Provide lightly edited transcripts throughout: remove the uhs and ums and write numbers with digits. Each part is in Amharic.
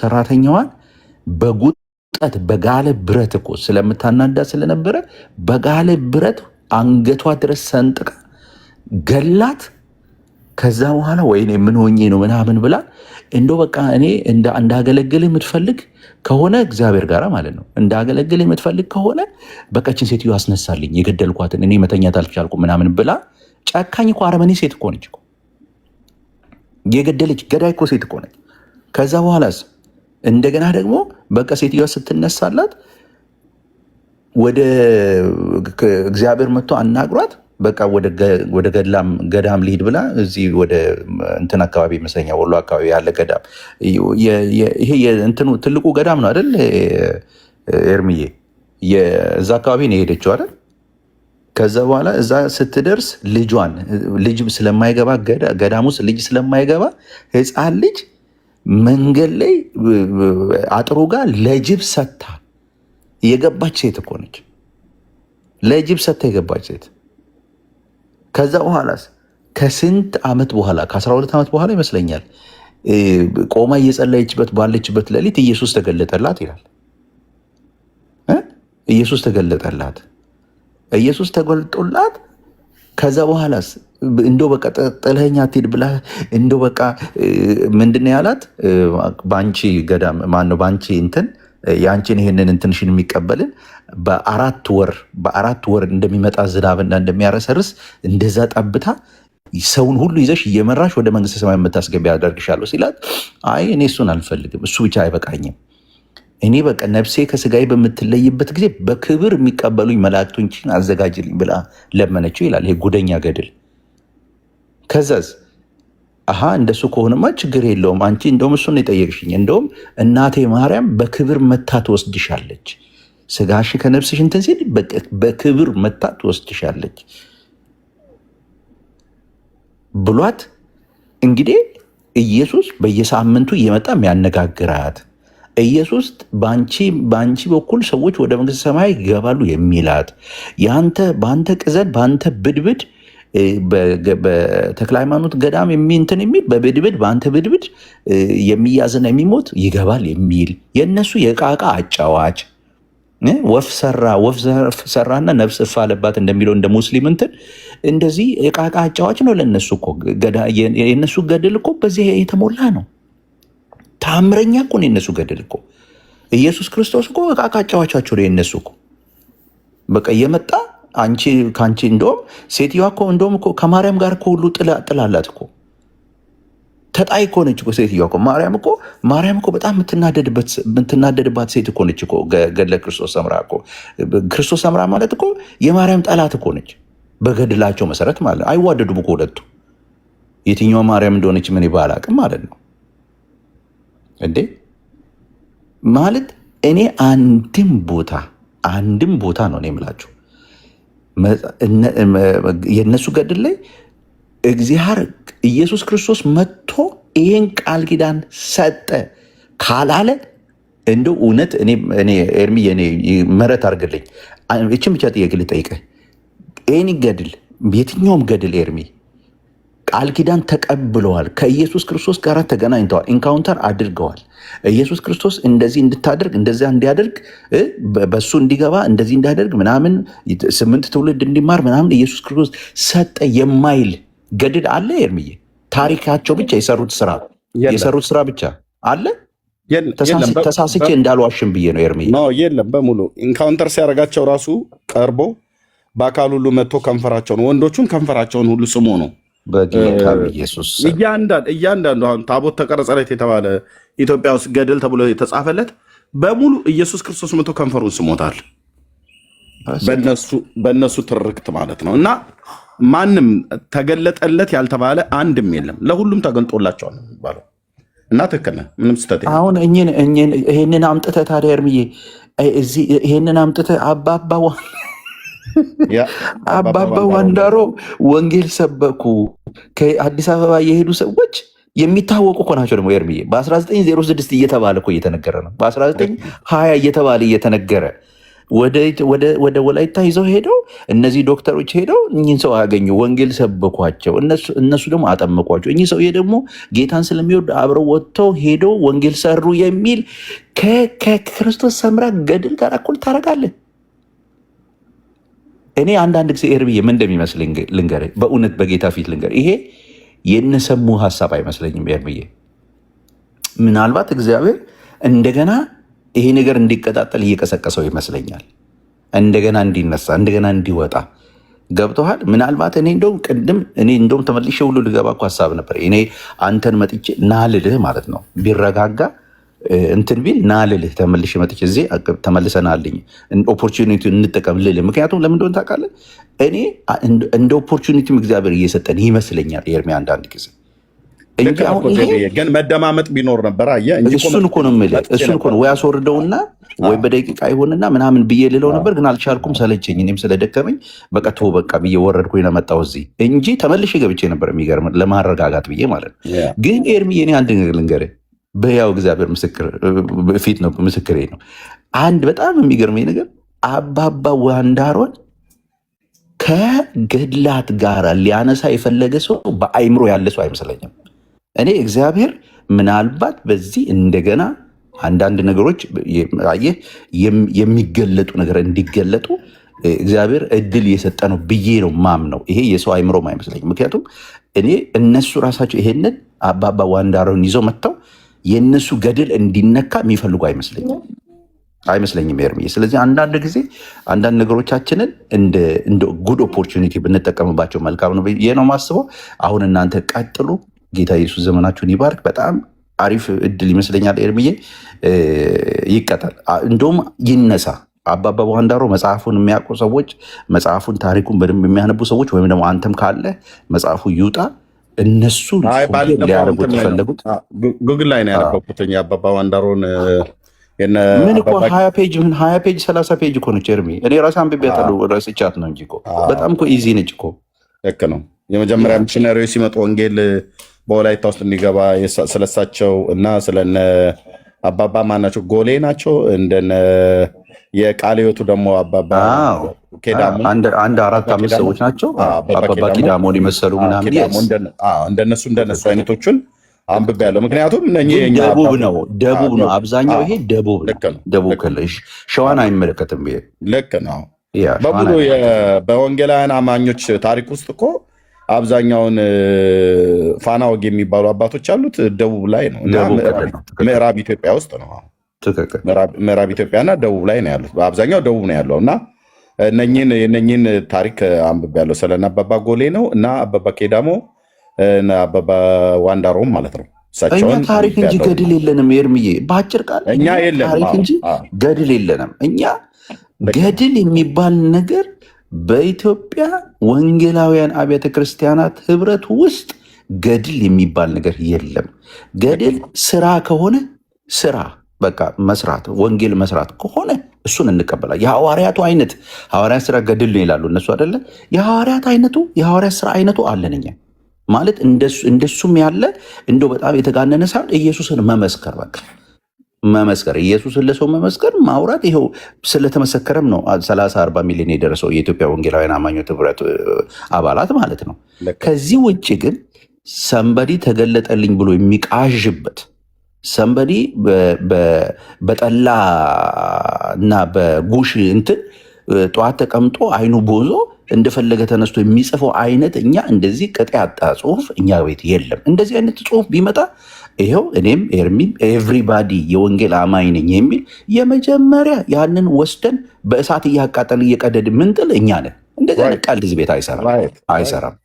ሰራተኛዋን በጉጠት በጋለ ብረት እኮ ስለምታናዳ ስለነበረ በጋለ ብረት አንገቷ ድረስ ሰንጥቃ ገላት። ከዛ በኋላ ወይኔ ምን ሆኜ ነው ምናምን ብላ እንዶ በቃ እኔ እንዳገለግል የምትፈልግ ከሆነ እግዚአብሔር ጋር ማለት ነው እንዳገለግል የምትፈልግ ከሆነ በቀችን ሴትዮ አስነሳልኝ የገደልኳትን እኔ መተኛት አልቻልኩም ምናምን ብላ ጨካኝ እኮ አረመኔ ሴት እኮ ነች። የገደለች ገዳይ እኮ ሴት እኮ ነች። ከዛ በኋላስ እንደገና ደግሞ በቃ ሴትዮዋ ስትነሳላት ወደ እግዚአብሔር መጥቶ አናግሯት በቃ ወደ ገዳም ልሂድ ብላ እዚህ ወደ እንትን አካባቢ ይመስለኛል ወሎ አካባቢ ያለ ገዳም ይሄ እንትኑ ትልቁ ገዳም ነው አይደል ኤርሚዬ? እዛ አካባቢ ነው የሄደችው አይደል? ከዛ በኋላ እዛ ስትደርስ ልጅ ስለማይገባ ገዳም ውስጥ ልጅ ስለማይገባ ሕፃን ልጅ መንገድ ላይ አጥሩ ጋር ለጅብ ሰታ የገባች ሴት እኮ ነች። ለጅብ ሰታ የገባች ሴት። ከዛ በኋላስ ከስንት ዓመት በኋላ ከ12 ዓመት በኋላ ይመስለኛል ቆማ እየጸለየችበት ባለችበት ሌሊት ኢየሱስ ተገለጠላት ይላል። ኢየሱስ ተገለጠላት። ኢየሱስ ተገልጦላት ከዛ በኋላስ እንዶ በቃ ጥለኸኝ አትሂድ ብላ እንዶ በቃ ምንድነው ያላት? በአንቺ ገዳም ማነው በአንቺ እንትን የአንቺን ይሄንን እንትንሽን የሚቀበልን በአራት ወር እንደሚመጣ ዝናብና እንደሚያረሰርስ እንደዛ ጠብታ ሰውን ሁሉ ይዘሽ እየመራሽ ወደ መንግስተ ሰማይ የምታስገቢ ያደርግሻለሁ ሲላት፣ አይ እኔ እሱን አልፈልግም፣ እሱ ብቻ አይበቃኝም፣ እኔ በቃ ነፍሴ ከስጋዬ በምትለይበት ጊዜ በክብር የሚቀበሉኝ መላእክቶችን አዘጋጅልኝ ብላ ለመነችው ይላል። ይሄ ጉደኛ ገድል። ከዛዝ እንደሱ ከሆነማ ችግር የለውም አንቺ እንደውም እሱን የጠየቅሽኝ እንደውም እናቴ ማርያም በክብር መታ ትወስድሻለች፣ ስጋሽ ከነፍስሽ እንትን ሲል በክብር መታ ትወስድሻለች ብሏት እንግዲህ ኢየሱስ በየሳምንቱ እየመጣ የሚያነጋግራት ኢየሱስ በአንቺ በኩል ሰዎች ወደ መንግስተ ሰማይ ይገባሉ የሚላት በአንተ ቅዘን በአንተ ብድብድ በተክለ ሃይማኖት ገዳም የሚንትን የሚል በብድብድ በአንተ ብድብድ የሚያዝና የሚሞት ይገባል የሚል የእነሱ የቃቃ አጫዋች ወፍ ሰራና ነፍስ እፍ አለባት እንደሚለው እንደ ሙስሊም እንትን እንደዚህ የቃቃ አጫዋች ነው ለእነሱ እኮ የእነሱ ገድል እኮ በዚህ የተሞላ ነው። ታምረኛ እኮ ነው የእነሱ ገድል እኮ። ኢየሱስ ክርስቶስ እኮ ቃቃ አጫዋቻቸው ነው የእነሱ እኮ። በቃ እየመጣ ከአንቺ እንደውም ሴትዮዋ እኮ እንደውም እኮ ከማርያም ጋር እኮ ሁሉ ጥላላት እኮ ተጣይ እኮ ነች እኮ ሴትዮዋ እኮ። ማርያም እኮ በጣም የምትናደድባት ሴት እኮ ነች እኮ። ገድለ ክርስቶስ ሰምራ እኮ ክርስቶስ ሰምራ ማለት እኮ የማርያም ጠላት እኮ ነች በገድላቸው መሰረት ማለት ነው። አይዋደዱም እኮ ሁለቱ። የትኛው ማርያም እንደሆነች ምን ባላቅም ማለት ነው እንዴ ማለት እኔ አንድም ቦታ ነው የምላችሁ የእነሱ ገድል ላይ እግዚአብሔር ኢየሱስ ክርስቶስ መጥቶ ይህን ቃል ኪዳን ሰጠ ካላለ እንደው እውነት እኔ ኤርሚ ምህረት አድርግልኝ። እችን ብቻ ጥያቄ ልጠይቅህ። ይህን ገድል የትኛውም ገድል ኤርሚ ቃል ኪዳን ተቀብለዋል። ከኢየሱስ ክርስቶስ ጋር ተገናኝተዋል። ኢንካውንተር አድርገዋል። ኢየሱስ ክርስቶስ እንደዚህ እንድታደርግ እንደዚያ እንዲያደርግ በሱ እንዲገባ እንደዚህ እንዲያደርግ ምናምን 8 ትውልድ እንዲማር ምናምን ኢየሱስ ክርስቶስ ሰጠ የማይል ገድል አለ ኤርሚዬ? ታሪካቸው ብቻ የሰሩት ስራ ብቻ አለ? ተሳስቼ እንዳልዋሽም ብዬ ነው ኤርሚዬ። የለም በሙሉ ኢንካውንተር ሲያደርጋቸው ራሱ ቀርቦ በአካል ሁሉ መጥቶ ከንፈራቸውን ወንዶቹን ከንፈራቸውን ሁሉ ስሞ ነው ኢየሱስ እያንዳንዱ አሁን ታቦት ተቀረጸለት የተባለ ኢትዮጵያ ውስጥ ገድል ተብሎ የተጻፈለት በሙሉ ኢየሱስ ክርስቶስ መጥቶ ከንፈሩን ስሞታል። በእነሱ ትርክት ማለት ነው። እና ማንም ተገለጠለት ያልተባለ አንድም የለም። ለሁሉም ተገልጦላቸዋል የሚባለው እና ትክክል ነህ። ምንም ስህተት የለም። አሁን ይሄንን አምጥተህ ታዲያ ኤርሚዬ ይሄንን አምጥተህ አባባ ዋንዳሮ ወንጌል ሰበኩ ከአዲስ አበባ የሄዱ ሰዎች የሚታወቁ እኮ ናቸው። ደግሞ ኤርሚዬ በ1906 እየተባለ እኮ እየተነገረ ነው። በ1920 እየተባለ እየተነገረ ወደ ወላይታ ይዘው ሄደው እነዚህ ዶክተሮች ሄደው እኚህን ሰው አገኙ፣ ወንጌል ሰበኳቸው፣ እነሱ ደግሞ አጠመቋቸው። እኚህ ሰውዬ ደግሞ ጌታን ስለሚወድ አብረው ወጥተው ሄደው ወንጌል ሰሩ የሚል ከክርስቶስ ሰምራ ገድል ጋር እኩል ታደርጋለህ? እኔ አንዳንድ ጊዜ ኤርብዬ ምን እንደሚመስል ልንገርህ፣ በእውነት በጌታ ፊት ልንገርህ፣ ይሄ የነሰሙ ሀሳብ አይመስለኝም ኤርብዬ። ምናልባት እግዚአብሔር እንደገና ይሄ ነገር እንዲቀጣጠል እየቀሰቀሰው ይመስለኛል። እንደገና እንዲነሳ እንደገና እንዲወጣ ገብቶሃል? ምናልባት እኔ እንደውም ተመልሼ ሁሉ ልገባ እኮ ሀሳብ ነበር። እኔ አንተን መጥቼ ናልልህ ማለት ነው ቢረጋጋ እንትን ቢል ናልልህ ተመልሼ መጥቼ እዚህ ተመልሰናልኝ ኦፖርቹኒቲ እንጠቀም ልልህ። ምክንያቱም ለምን እንደሆነ ታውቃለህ? እኔ እንደ ኦፖርቹኒቲም እግዚአብሔር እየሰጠን ይመስለኛል ኤርሚ አንዳንድ ጊዜ ግን መደማመጥ ቢኖር ነበር። እሱን እኮ ነው የምልህ። እሱን እኮ ነው ወይ አስወርደውና ወይ በደቂቃ ይሆንና ምናምን ብዬ ልለው ነበር፣ ግን አልቻልኩም፣ ሰለቸኝ። እኔም ስለደከመኝ በቃ ተወው በቃ ብዬ ወረድኩኝ ነው መጣሁ እዚህ እንጂ ተመልሼ ገብቼ ነበር። የሚገርም ለማረጋጋት ብዬ ማለት ነው። ግን ኤርሚ እኔ አንድ ነገር ልንገርህ፣ በያው እግዚአብሔር ፊት ነው ምስክሬ ነው። አንድ በጣም የሚገርመኝ ነገር አባባ ዋንዳሮን ከገድላት ጋር ሊያነሳ የፈለገ ሰው በአይምሮ ያለ ሰው አይመስለኝም። እኔ እግዚአብሔር ምናልባት በዚህ እንደገና አንዳንድ ነገሮች የሚገለጡ ነገር እንዲገለጡ እግዚአብሔር እድል እየሰጠ ነው ብዬ ነው ማምነው። ይሄ የሰው አይምሮም አይመስለኝም። ምክንያቱም እኔ እነሱ ራሳቸው ይሄንን አባባ ዋንዳሮን ይዘው መጥተው የእነሱ ገድል እንዲነካ የሚፈልጉ አይመስለኝም ኤርምዬ። ስለዚህ አንዳንድ ጊዜ አንዳንድ ነገሮቻችንን እንደ ጉድ ኦፖርቹኒቲ ብንጠቀምባቸው መልካም ነው ብዬ ነው ማስበው። አሁን እናንተ ቀጥሉ። ጌታ ኢየሱስ ዘመናችሁን ይባርክ። በጣም አሪፍ እድል ይመስለኛል ኤርምዬ። ይቀጠል፣ እንደውም ይነሳ። አባባ ዋንዳሮ መጽሐፉን የሚያውቁ ሰዎች፣ መጽሐፉን ታሪኩን በደንብ የሚያነቡ ሰዎች ወይም ደግሞ አንተም ካለ መጽሐፉ ይውጣ። እነሱ ሊያደርጉት የፈለጉት ጉግል ላይ ነው ያነበብኩት አባባ ዋንዳሮን ምን እኮ 20 ፔጅ 30 ፔጅ እኮ ነች ኤርሚ። እኔ ራሴ አንብቤያታለሁ፣ ረስቻት ነው እንጂ እኮ በጣም እኮ ኢዚ ነች እኮ። ልክ ነው። የመጀመሪያ ሚሽነሪዎች ሲመጡ ወንጌል በወላይታ ውስጥ እንዲገባ ስለሳቸው እና ስለነ አባባ ማናቸው ጎሌ ናቸው። እንደነ የቃለ ሕይወቱ ደግሞ አባባ ኬዳሞ አንድ 4-5 ሰዎች ናቸው። አባባ ኪዳሞን የመሰሉ ምናምን እንደነሱ አይነቶችን አንብቤያለሁ። ምክንያቱም ደቡብ ነው አብዛኛው። ይሄ ደቡብ ነው። ደቡብ ክልል ሸዋን አይመለከትም። ልክ ነው። በሙሉ በወንጌላውያን አማኞች ታሪክ ውስጥ እኮ አብዛኛውን ፋና ወግ የሚባሉ አባቶች ያሉት ደቡብ ላይ ነው እና ምዕራብ ኢትዮጵያ ውስጥ ነው። ምዕራብ ኢትዮጵያና ደቡብ ላይ ነው ያሉት። በአብዛኛው ደቡብ ነው ያለው እና እነኝን ታሪክ አንብቤያለሁ። ስለና አባባ ጎሌ ነው እና አባባ ኬዳሞ አባባ ዋንዳሮም ማለት ነው። እኛ ታሪክ እንጂ ገድል የለንም ኤርምዬ። በአጭር ቃል እኛ ታሪክ እንጂ ገድል የለንም። እኛ ገድል የሚባል ነገር በኢትዮጵያ ወንጌላውያን አብያተ ክርስቲያናት ህብረት ውስጥ ገድል የሚባል ነገር የለም። ገድል ስራ ከሆነ ስራ በቃ መስራት፣ ወንጌል መስራት ከሆነ እሱን እንቀበላል። የሐዋርያቱ አይነት ሐዋርያት ስራ ገድል ነው ይላሉ እነሱ አይደለ? የሐዋርያት ስራ አይነቱ አለን እኛ ማለት እንደሱም ያለ እንደው በጣም የተጋነነ ሳይሆን ኢየሱስን መመስከር በቃ መመስከር፣ ኢየሱስን ለሰው መመስከር ማውራት። ይኸው ስለተመሰከረም ነው 30-40 ሚሊዮን የደረሰው የኢትዮጵያ ወንጌላውያን አማኞች ህብረት አባላት ማለት ነው። ከዚህ ውጭ ግን ሰንበዲ ተገለጠልኝ ብሎ የሚቃዥበት ሰንበዲ በጠላ እና በጉሽ እንትን ጠዋት ተቀምጦ አይኑ ቦዞ እንደፈለገ ተነስቶ የሚጽፈው አይነት እኛ እንደዚህ ቅጥ ያጣ ጽሁፍ እኛ ቤት የለም። እንደዚህ አይነት ጽሁፍ ቢመጣ ይኸው እኔም ኤርሚም ኤቭሪባዲ የወንጌል አማኝ ነኝ የሚል የመጀመሪያ ያንን ወስደን በእሳት እያቃጠል እየቀደድ ምንጥል እኛ ነን። እንደዚህ አይነት ቃል ህዝብ ቤት አይሰራም።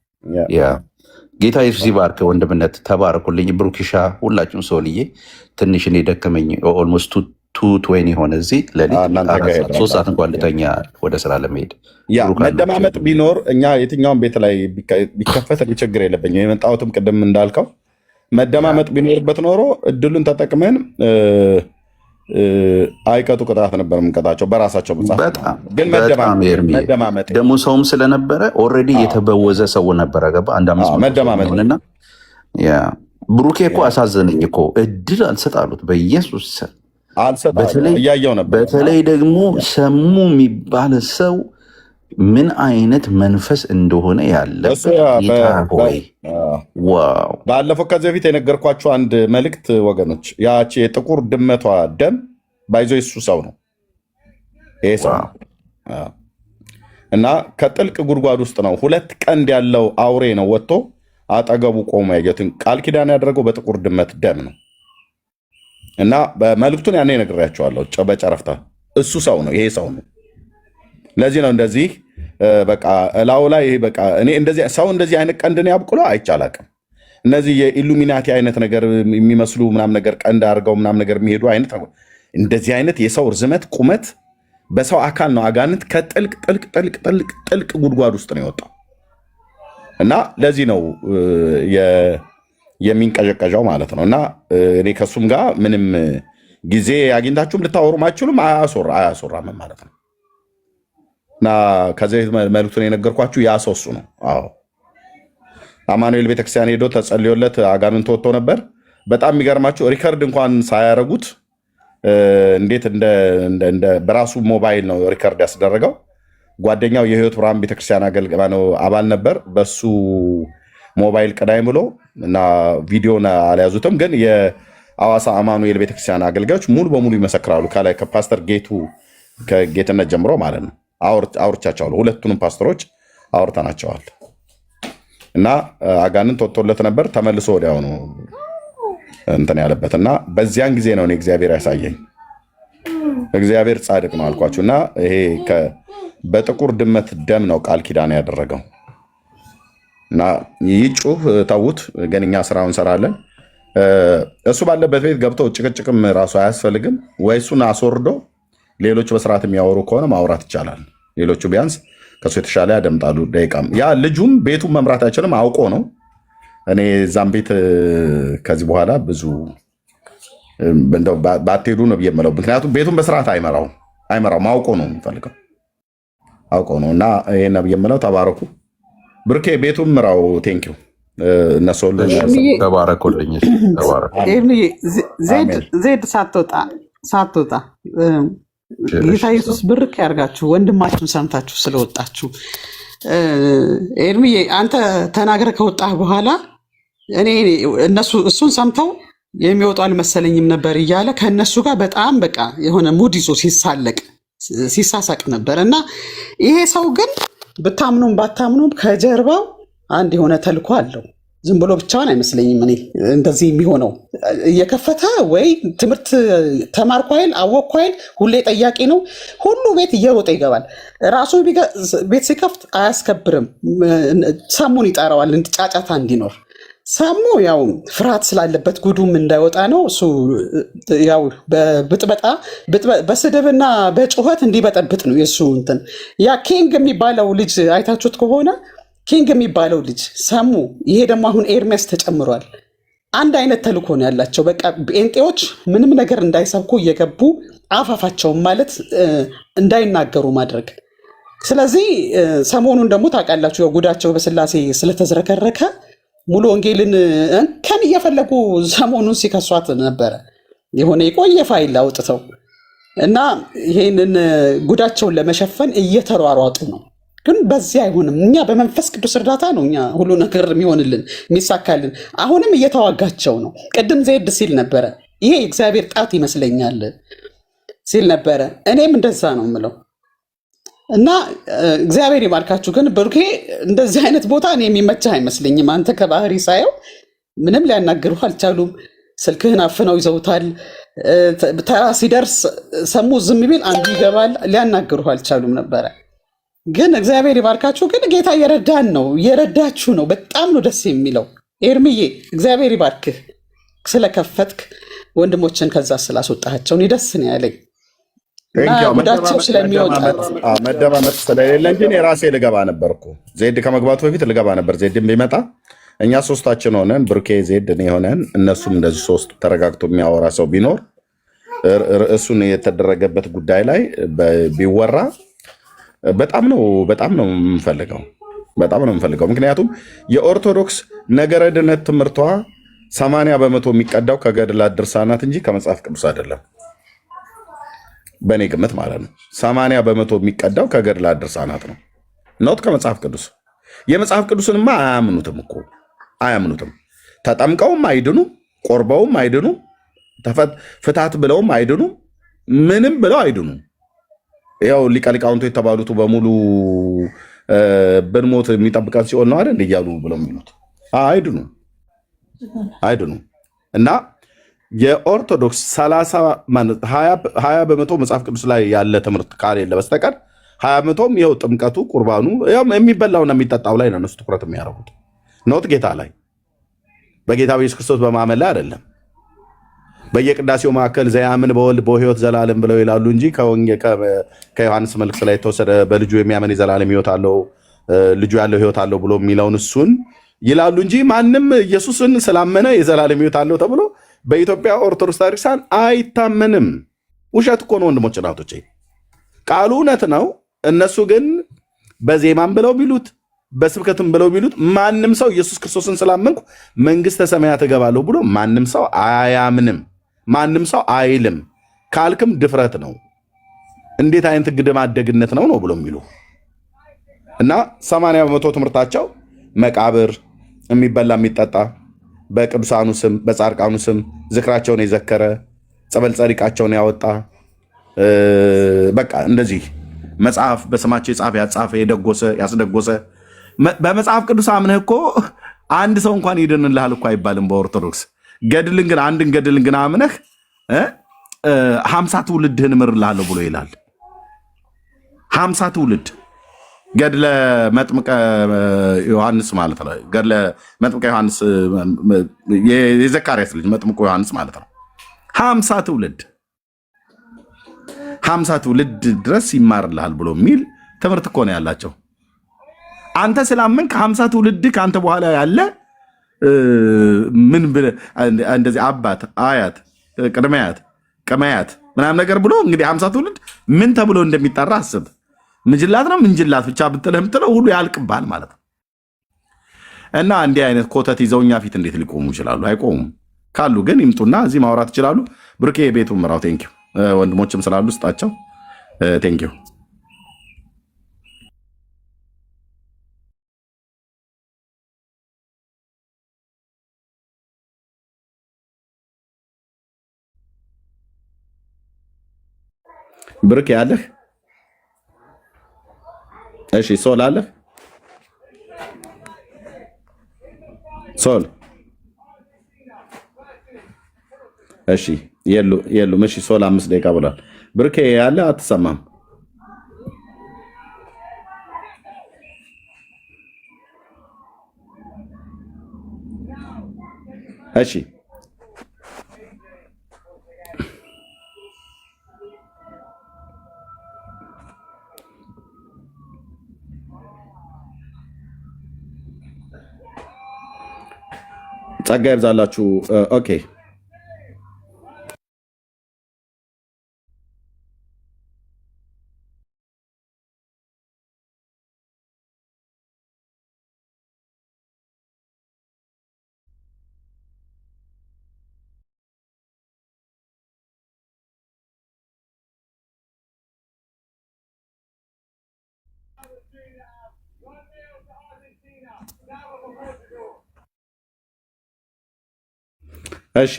ጌታ ኢየሱስ ይባርክ። ወንድምነት ተባረኩልኝ። ብሩክሻ ሁላችሁም ሰውልዬ ትንሽ እኔ ደከመኝ። ኦልሞስት 2:20 የሆነ እዚህ ለሊት 3 ሰዓት እንኳን ልተኛ ወደ ስራ ለመሄድ። መደማመጥ ቢኖር እኛ የትኛውን ቤት ላይ ቢከፈት ችግር የለብኝ። የመጣሁትም ቅድም እንዳልከው መደማመጥ ቢኖርበት ኖሮ እድሉን ተጠቅመን አይቀጡ ቅጣት ነበር የምንቀጣቸው በራሳቸው መጽሐፍ። ግን መደማመጥ ደግሞ ሰውም ስለነበረ ኦልሬዲ የተበወዘ ሰው ነበረ። ገባ አንድ 5 መደማመጥና ብሩኬ እኮ አሳዘነኝ እኮ እድል አልሰጣሉት በኢየሱስ አልሰጠም እያየው ነበር። በተለይ ደግሞ ሰሙ የሚባል ሰው ምን አይነት መንፈስ እንደሆነ ያለበት ጌታ ሆይ ዋው! ባለፈው ከዚህ በፊት የነገርኳቸው አንድ መልእክት ወገኖች፣ ያቺ የጥቁር ድመቷ ደም ባይዞ የሱ ሰው ነው ይሄ ሰው እና ከጥልቅ ጉድጓድ ውስጥ ነው 2 ቀንድ ያለው አውሬ ነው ወጥቶ አጠገቡ ቆሞ ያየትን ቃል ኪዳን ያደረገው በጥቁር ድመት ደም ነው። እና በመልእክቱን ያኔ ነግሬያቸዋለሁ በጨረፍታ እሱ ሰው ነው ይሄ ሰው ነው። ለዚህ ነው እንደዚህ በቃ እላው ላይ በቃ እኔ እንደዚህ ሰው እንደዚህ አይነት ቀንድን ያብቅሎ አይቻላቅም። እነዚህ የኢሉሚናቲ አይነት ነገር የሚመስሉ ምናምን ነገር ቀንድ አድርገው ምናምን ነገር የሚሄዱ አይነት እንደዚህ አይነት የሰው ርዝመት ቁመት በሰው አካል ነው አጋንንት ከጥልቅ ጥልቅ ጥልቅ ጥልቅ ጥልቅ ጉድጓድ ውስጥ ነው የወጣው። እና ለዚህ ነው የሚንቀዠቀዣው ማለት ነው። እና እኔ ከሱም ጋር ምንም ጊዜ አግኝታችሁም ልታወሩም አችሉም አያሶራም ማለት ነው። እና ከዚህ መልእክቱን የነገርኳችሁ ያ ሰው እሱ ነው። አዎ አማኑኤል ቤተክርስቲያን ሄዶ ተጸልዮለት አጋንንት ወጥቶ ነበር። በጣም የሚገርማችሁ ሪከርድ እንኳን ሳያረጉት እንዴት እንደ በራሱ ሞባይል ነው ሪከርድ ያስደረገው። ጓደኛው የህይወት ብርሃን ቤተክርስቲያን አባል ነበር። በሱ ሞባይል ቀዳይ ብሎ እና ቪዲዮን አልያዙትም፣ ግን የአዋሳ አማኑኤል ቤተክርስቲያን አገልጋዮች ሙሉ በሙሉ ይመሰክራሉ። ከላይ ከፓስተር ጌቱ ከጌትነት ጀምሮ ማለት ነው አውርቻቸዋለሁ። ሁለቱንም ፓስተሮች አውርተናቸዋል። እና አጋንንት ወጥቶለት ነበር። ተመልሶ ወዲያው ነው እንትን ያለበት እና በዚያን ጊዜ ነው እኔ እግዚአብሔር ያሳየኝ። እግዚአብሔር ጻድቅ ነው አልኳችሁ። እና ይሄ በጥቁር ድመት ደም ነው ቃል ኪዳን ያደረገው። እና ይጩህ ተዉት፣ ግን እኛ ስራውን እንሰራለን። እሱ ባለበት ቤት ገብተው ጭቅጭቅም ራሱ አያስፈልግም ወይ? እሱን አስወርዶ ሌሎች በስርዓት የሚያወሩ ከሆነ ማውራት ይቻላል። ሌሎቹ ቢያንስ ከሱ የተሻለ ያደምጣሉ። ደቂቃም ያ ልጁም ቤቱን መምራት አይችልም፣ አውቆ ነው። እኔ እዛም ቤት ከዚህ በኋላ ብዙ ባትሄዱ ነው ብዬ የምለው። ምክንያቱም ቤቱን በስርዓት አይመራውም፣ አውቆ ነው የሚፈልገው፣ አውቆ ነው። እና ይሄን ነው ብዬ የምለው። ተባረኩ። ብርኬ ቤቱን ምራው። ቴንኪው እነሱ ሁሉ ተባረኩልኝ። ዜድ ሳትወጣ ጌታ ኢየሱስ ብርክ ያርጋችሁ። ወንድማችሁን ሰምታችሁ ስለወጣችሁ ኤርሚዬ አንተ ተናግረ ከወጣህ በኋላ እኔ እነሱ እሱን ሰምተው የሚወጡ አልመሰለኝም ነበር እያለ ከእነሱ ጋር በጣም በቃ የሆነ ሙድ ይዞ ሲሳሳቅ ነበር። እና ይሄ ሰው ግን ብታምኑም ባታምኑም ከጀርባው አንድ የሆነ ተልኮ አለው። ዝም ብሎ ብቻውን አይመስለኝም። እኔ እንደዚህ የሚሆነው እየከፈተ ወይ ትምህርት ተማርኩ አይል አወቅኩ አይል ሁሌ ጠያቂ ነው። ሁሉ ቤት እየሮጠ ይገባል። ራሱ ቤት ሲከፍት አያስከብርም። ሰሙን ይጠራዋል ጫጫታ እንዲኖር። ሰሙ ያው ፍርሃት ስላለበት ጉዱም እንዳይወጣ ነው። እሱ ያው በስድብና በጩኸት እንዲበጠብጥ ነው የእሱ እንትን። ያ ኪንግ የሚባለው ልጅ አይታችሁት ከሆነ ኪንግ የሚባለው ልጅ ሰሙ። ይሄ ደግሞ አሁን ኤርሚያስ ተጨምሯል። አንድ አይነት ተልእኮ ነው ያላቸው። በቃ ጴንጤዎች ምንም ነገር እንዳይሰብኩ እየገቡ አፋፋቸውን ማለት እንዳይናገሩ ማድረግ። ስለዚህ ሰሞኑን ደግሞ ታውቃላችሁ ጉዳቸው በስላሴ ስለተዝረከረከ ሙሉ ወንጌልን እንከን እየፈለጉ ሰሞኑን ሲከሷት ነበረ። የሆነ የቆየ ፋይል አውጥተው እና ይሄንን ጉዳቸውን ለመሸፈን እየተሯሯጡ ነው። ግን በዚህ አይሆንም። እኛ በመንፈስ ቅዱስ እርዳታ ነው እኛ ሁሉ ነገር የሚሆንልን የሚሳካልን። አሁንም እየተዋጋቸው ነው። ቅድም ዜድ ሲል ነበረ ይሄ እግዚአብሔር ጣት ይመስለኛል ሲል ነበረ። እኔም እንደዛ ነው የምለው። እና እግዚአብሔር ይባርካችሁ። ግን ብሩኬ እንደዚህ አይነት ቦታ እኔ የሚመችህ አይመስለኝም። አንተ ከባህሪ ሳየው ምንም ሊያናግሩህ አልቻሉም። ስልክህን አፍነው ይዘውታል። ተራ ሲደርስ ሰሙ ዝም ቢል አንዱ ይገባል። ሊያናግሩህ አልቻሉም ነበረ። ግን እግዚአብሔር ይባርካችሁ። ግን ጌታ እየረዳን ነው፣ እየረዳችሁ ነው። በጣም ነው ደስ የሚለው። ኤርሚዬ እግዚአብሔር ይባርክህ ስለከፈትክ ወንድሞችን ከዛ ስላስወጣቸው እኔ ደስ ነው ያለኝ። ጉዳቸው ስለሚወጣ መደማመጥ ስለሌለ እንጂ የራሴ ልገባ ነበር እኮ ዜድ ከመግባቱ በፊት ልገባ ነበር። ዜድም ቢመጣ እኛ ሶስታችን ሆነን ብሩኬ፣ ዜድ፣ እኔ ሆነን እነሱም እንደዚህ ሶስት ተረጋግቶ የሚያወራ ሰው ቢኖር ርዕሱን የተደረገበት ጉዳይ ላይ ቢወራ በጣም ነው የምፈልገው። ምክንያቱም የኦርቶዶክስ ነገረ ድነት ትምህርቷ 80% የሚቀዳው ከገድላት ድርሳናት እንጂ ከመጽሐፍ ቅዱስ አይደለም። በእኔ ግምት ማለት ነው 80% የሚቀዳው ከገድላት ድርሳናት ነው ኖት ከመጽሐፍ ቅዱስ። የመጽሐፍ ቅዱስንማ አያምኑትም እኮ አያምኑትም። ተጠምቀውም አይድኑም፣ ቆርበውም አይድኑም፣ ፍታት ብለውም አይድኑም፣ ምንም ብለው አይድኑም። ያው ሊቀ ሊቃውንቱ የተባሉት በሙሉ ብንሞት የሚጠብቀን ሲሆን ነው አይደል እያሉ ብለው የሚሉት አይድኑም። እና የኦርቶዶክስ 20% መጽሐፍ ቅዱስ ላይ ያለ ትምህርት ካሌለ በስተቀር 20%ም ይኸው ጥምቀቱ፣ ቁርባኑ የሚበላውና የሚጠጣው ላይ ነው እነሱ ትኩረት የሚያደርጉት ኖት ጌታ ላይ በጌታ በኢየሱስ ክርስቶስ በማመን ላይ አይደለም። በየቅዳሴው መካከል ዘያምን በወልድ በሕይወት ዘላለም ብለው ይላሉ እንጂ ከዮሐንስ መልእክት ላይ የተወሰደ በልጁ የሚያምን የዘላለም ሕይወት አለው ልጁ ያለው ሕይወት አለው ብሎ የሚለውን እሱን ይላሉ እንጂ ማንም ኢየሱስን ስላመነ የዘላለም ሕይወት አለው ተብሎ በኢትዮጵያ ኦርቶዶክስ ታሪክሳን አይታመንም። ውሸት እኮ ነው ወንድሞች እናቶቼ። ቃሉ እውነት ነው። እነሱ ግን በዜማም ብለው ቢሉት በስብከትም ብለው ቢሉት ማንም ሰው ኢየሱስ ክርስቶስን ስላመንኩ መንግሥተ ሰማያት እገባለሁ ብሎ ማንም ሰው አያምንም። ማንም ሰው አይልም። ካልክም ድፍረት ነው። እንዴት አይነት ግድም አደግነት ነው ብሎ የሚሉ እና 80% ትምህርታቸው መቃብር፣ የሚበላ የሚጠጣ፣ በቅዱሳኑ ስም በጻድቃኑ ስም ዝክራቸውን የዘከረ ጸበል ጸሪቃቸውን ያወጣ በቃ እንደዚህ መጽሐፍ በስማቸው የጻፈ ያጻፈ የደጎሰ ያስደጎሰ። በመጽሐፍ ቅዱስ አምነህ እኮ አንድ ሰው እንኳን ይድንልሃል እኮ አይባልም በኦርቶዶክስ። ገድልን ግን አንድን ገድልን ግን አምነህ 50 ትውልድህን እምርልሃለሁ ብሎ ይላል። 50 ትውልድ ገድለ መጥምቀ ዮሐንስ ማለት ነው። ገድለ መጥምቀ ዮሐንስ የዘካርያስ ልጅ መጥምቁ ዮሐንስ ማለት ነው። 50 ትውልድ ድረስ ይማርልሃል ብሎ የሚል ትምህርት እኮ ነው ያላቸው። አንተ ስላመንክ 50 ትውልድ ከአንተ በኋላ ያለ ምን እንደዚህ አባት፣ አያት፣ ቅድመያት፣ ቅመያት ምናምን ነገር ብሎ እንግዲህ 50 ትውልድ ምን ተብሎ እንደሚጠራ አስብ። ምንጅላት ነው ምንጅላት ብቻ ብትለው ሁሉ ያልቅባል ማለት ነው። እና እንዲህ አይነት ኮተት ይዘው እኛ ፊት እንዴት ሊቆሙ ይችላሉ? አይቆሙም። ካሉ ግን ይምጡና እዚህ ማውራት ይችላሉ። ብርኬ ቤቱ ምራው። ቴንኪው ወንድሞችም ስላሉ ስጣቸው። ቴንኪው ብርክ ያለህ። እሺ ሶል አለህ? ሶል እሺ የሉም። እሺ ሶል 5 ደቂቃ ብሏል። ብርክ ያለ አትሰማም? እሺ ጸጋ ይብዛላችሁ። ኦኬ እሺ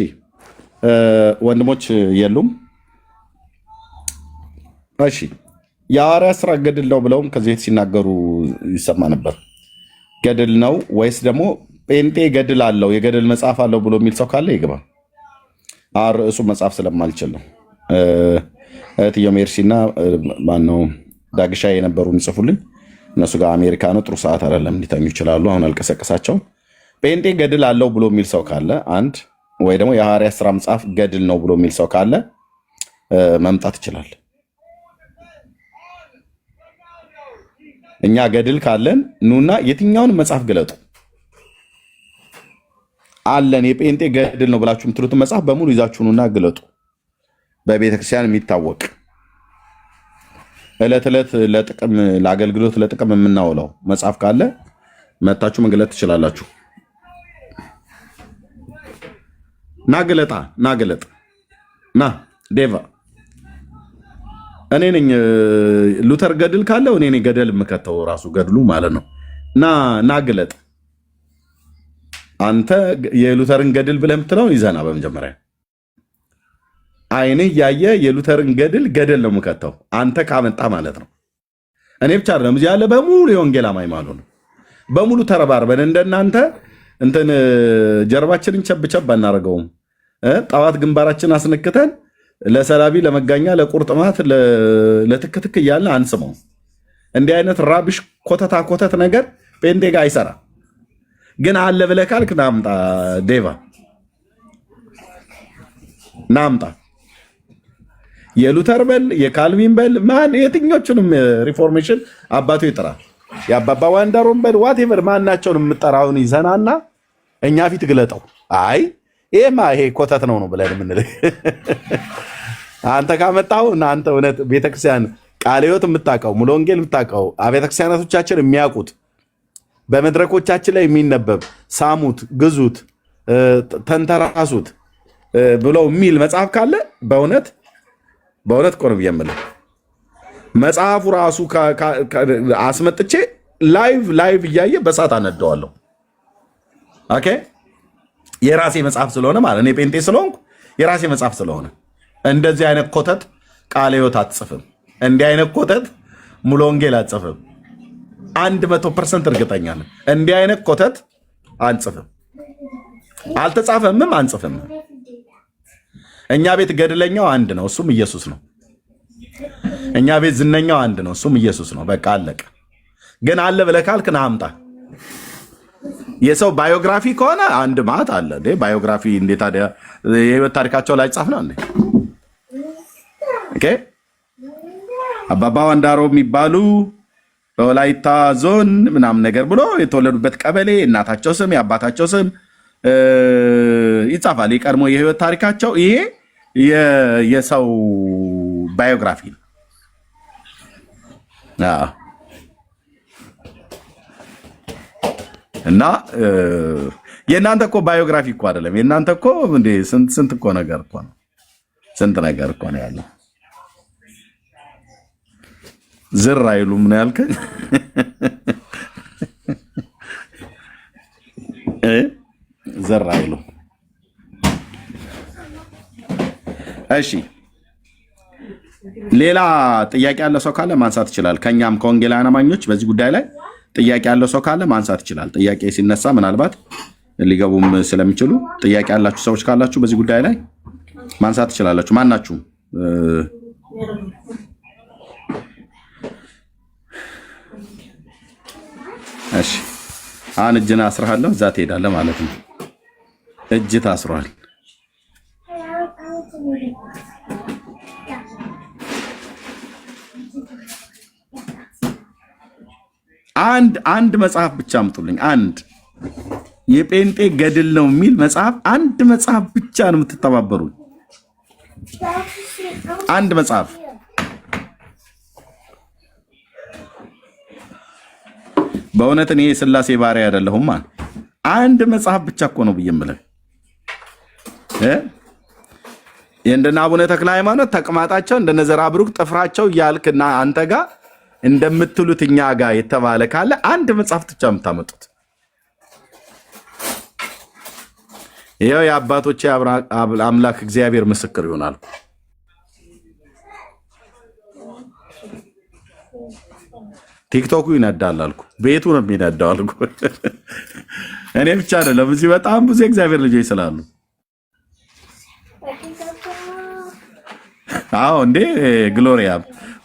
ወንድሞች የሉም። እሺ የሐዋርያት ሥራ ገድል ነው ብለውም ከዚህ በፊት ሲናገሩ ይሰማ ነበር። ገድል ነው ወይስ ደግሞ ጴንጤ ገድል አለው የገድል መጽሐፍ አለው ብሎ የሚል ሰው ካለ ይግባ። ርዕሱ መጽሐፍ ስለማልችል ነው። እህትዮ ሜርሲና ማነው ዳግሻ የነበሩ የሚጽፉልኝ እነሱ ጋር አሜሪካ ነው። ጥሩ ሰዓት አይደለም፣ ሊተኙ ይችላሉ። አሁን አልቀሰቀሳቸውም። ጴንጤ ገድል አለው ብሎ የሚል ሰው ካለ አንድ፣ ወይ ደግሞ የሐዋርያት ሥራ መጽሐፍ ገድል ነው ብሎ የሚል ሰው ካለ መምጣት ይችላል። እኛ ገድል ካለን ኑና የትኛውን መጽሐፍ ግለጡ አለን። የጴንጤ ገድል ነው ብላችሁ የምትሉትን መጽሐፍ በሙሉ ይዛችሁ ኑና ግለጡ። በቤተክርስቲያን የሚታወቅ ዕለት ዕለት ለጥቅም ለአገልግሎት ለጥቅም የምናውለው መጽሐፍ ካለ መታችሁ መግለጥ ትችላላችሁ። ናገለጣ ናገለጥ ና ዴቫ እኔ ነኝ ሉተር ገድል ካለው እኔ ነኝ ገደል የምከተው ራሱ ገድሉ ማለት ነው። እና ግለጥ አንተ የሉተርን ገድል ብለህ የምትለው ይዘና በመጀመሪያ አይንህ ያየ የሉተርን ገድል ነው የምከተው አንተ ካመጣ ማለት ነው። እኔ ብቻ አይደለም እዚህ ያለ በሙሉ የወንጌል አማኝ ማለት ነው። በሙሉ ተረባርበን እንደናንተ እንትን ጀርባችንን ቸብቸብ አናደርገውም። ጠዋት ግንባራችን አስነክተን ለሰላቢ ለመጋኛ ለቁርጥማት ለትክትክ እያልን አንስመው። እንዲህ አይነት ራብሽ ኮተት ነገር ጴንጤ ጋር አይሰራ። ግን አለ ብለህ ካልክ ናምጣ ዴቫ ናምጣ የሉተር በል የካልቪን በል ማን የትኞቹንም ሪፎርሜሽን አባቱ ይጥራል። የአባባ ዋንዳሮን በል ዋቴቨር ማናቸውን የምጠራውን ይዘናና እኛ ፊት ግለጠው። አይ ይሄ ኮተት ነው ብለን የምንልህ አንተ ካመጣው እና አንተ እውነት ቤተክርስቲያን ቃለ ሕይወት የምታውቀው ሙሉ ወንጌል የምታውቀው አብያተ ክርስቲያናቶቻችን የሚያውቁት በመድረኮቻችን ላይ የሚነበብ ሳሙት፣ ግዙት፣ ተንተራሱት ብለው የሚል መጽሐፍ ካለ በእውነት ቆርብ የምልህ መጽሐፉ ራሱ አስመጥቼ ላይቭ እያየ በሳት አነደዋለሁ። ኦኬ የራሴ መጽሐፍ ስለሆነ ማለት እኔ ጴንጤ ስለሆንኩ የራሴ መጽሐፍ ስለሆነ እንደዚህ አይነት ኮተት ቃለ ሕይወት አትጽፍም። እንዲህ አይነት ኮተት ሙሉ ወንጌል አትጽፍም። 100% እርግጠኛ ነኝ። እንዲህ አይነት ኮተት አንጽፍም፣ አልተጻፈምም፣ አንጽፍም። እኛ ቤት ገድለኛው አንድ ነው፣ እሱም ኢየሱስ ነው። እኛ ቤት ዝነኛው አንድ ነው፣ እሱም ኢየሱስ ነው። በቃ አለቀ። ግን አለ ብለህ ካልክ ና አምጣ። የሰው ባዮግራፊ ከሆነ አንድ ማት አለ። ባዮግራፊ እንዴት ታዲያ የህይወት ታሪካቸው ላይ ጻፍ ነው እንዴ? ኦኬ አባባ ዋንዳሮ የሚባሉ በወላይታ ዞን ምናምን ነገር ብሎ የተወለዱበት ቀበሌ እናታቸው ስም የአባታቸው ስም ይጻፋል። የቀድሞ የህይወት ታሪካቸው ይሄ የሰው ባዮግራፊ ነው። እና የእናንተ እኮ ባዮግራፊ እኮ አይደለም። የእናንተ እኮ እንደ ስንት እኮ ነገር እኮ ነው። ስንት ነገር እኮ ነው ያለው። ዝር አይሉም ነው ያልከኝ? ዝር አይሉም። እሺ ሌላ ጥያቄ ያለው ሰው ካለ ማንሳት ይችላል። ከኛም ከወንጌላውያን አማኞች በዚህ ጉዳይ ላይ ጥያቄ ያለው ሰው ካለ ማንሳት ይችላል። ጥያቄ ሲነሳ ምናልባት ሊገቡም ስለሚችሉ ጥያቄ ያላችሁ ሰዎች ካላችሁ በዚህ ጉዳይ ላይ ማንሳት ትችላላችሁ። ማናችሁ? እሺ አሁን እጅን አስረሃለሁ፣ እዛ ትሄዳለህ ማለት ነው። እጅ ታስሯል። አንድ መጽሐፍ ብቻ አምጡልኝ። አንድ የጴንጤ ገድል ነው የሚል መጽሐፍ፣ አንድ መጽሐፍ ብቻ ነው የምትተባበሩኝ። አንድ መጽሐፍ በእውነት እኔ የሥላሴ ባሪያ አይደለሁም። አንድ መጽሐፍ ብቻ እኮ ነው ብዬ የምልህ። የእንደነ አቡነ ተክለ ሃይማኖት ተቅማጣቸው እንደነ ዘርዓ ብሩክ ጥፍራቸው እያልክና አንተ ጋር እንደምትሉት እኛ ጋር የተባለ ካለ አንድ መጽሐፍ ብቻ የምታመጡት። ይኸው የአባቶቼ አምላክ እግዚአብሔር ምስክር ይሆናል። ቲክቶኩ ይነዳል አልኩ፣ ቤቱ ነው የሚነዳው አልኩ። እኔ ብቻ አይደለም፣ እዚህ በጣም ብዙ የእግዚአብሔር ልጆች ስላሉ። አዎ እንዴ ግሎሪያ